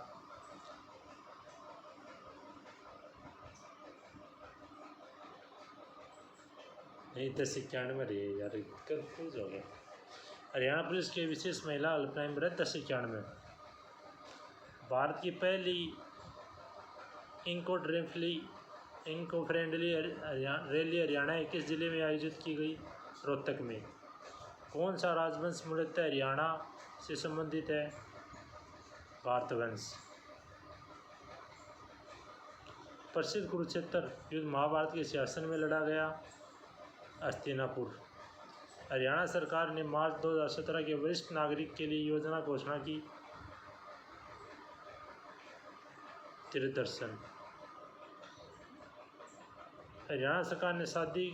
नहीं 1091 रही है यार, कंफ्यूज हो गया। हरियाणा पुलिस के विशेष महिला हेल्पलाइन नंबर है 1091। भारत की पहली इको फ्रेंडली रैली हरियाणा के किस जिले में आयोजित की गई? रोहतक में। कौन सा राजवंश मूलतः हरियाणा से संबंधित है? भारतवंश। प्रसिद्ध कुरुक्षेत्र युद्ध महाभारत के शासन में लड़ा गया? हस्तिनापुर। हरियाणा सरकार ने मार्च 2017 के वरिष्ठ नागरिक के लिए योजना घोषणा की? तीर्थदर्शन। हरियाणा सरकार ने शादी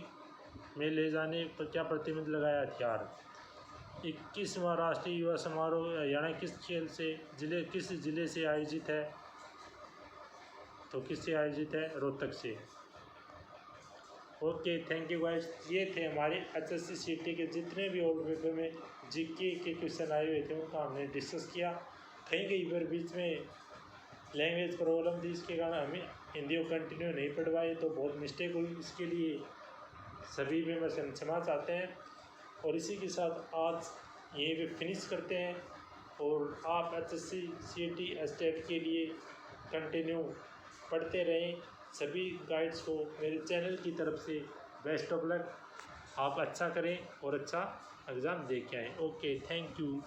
में ले जाने पर क्या प्रतिबंध लगाया? हथियार। 21वां राष्ट्रीय युवा समारोह हरियाणा किस जिले से आयोजित है? तो किससे आयोजित है? रोहतक से। Okay, thank you guys. ये थे हमारे HSC CT के जितने भी ओल्ड पेपर में GK के क्वेश्चन आए हुए थे उनका हमने डिस्कस किया। कहीं पर बीच में लैंग्वेज प्रॉब्लम थी, इसके कारण हमें हिंदी को कंटिन्यू नहीं पढ़ पाए, तो बहुत मिस्टेक हुई। इसके लिए सभी में क्षमा चाहते हैं और इसी के साथ आज यहीं पे फिनिश करते हैं। और आप HSC CET स्टेट के लिए कंटिन्यू पढ़ते रहें। सभी गाइड्स को मेरे चैनल की तरफ से बेस्ट ऑफ लक। आप अच्छा करें और अच्छा एग्ज़ाम दे के आएँ। Okay, thank you.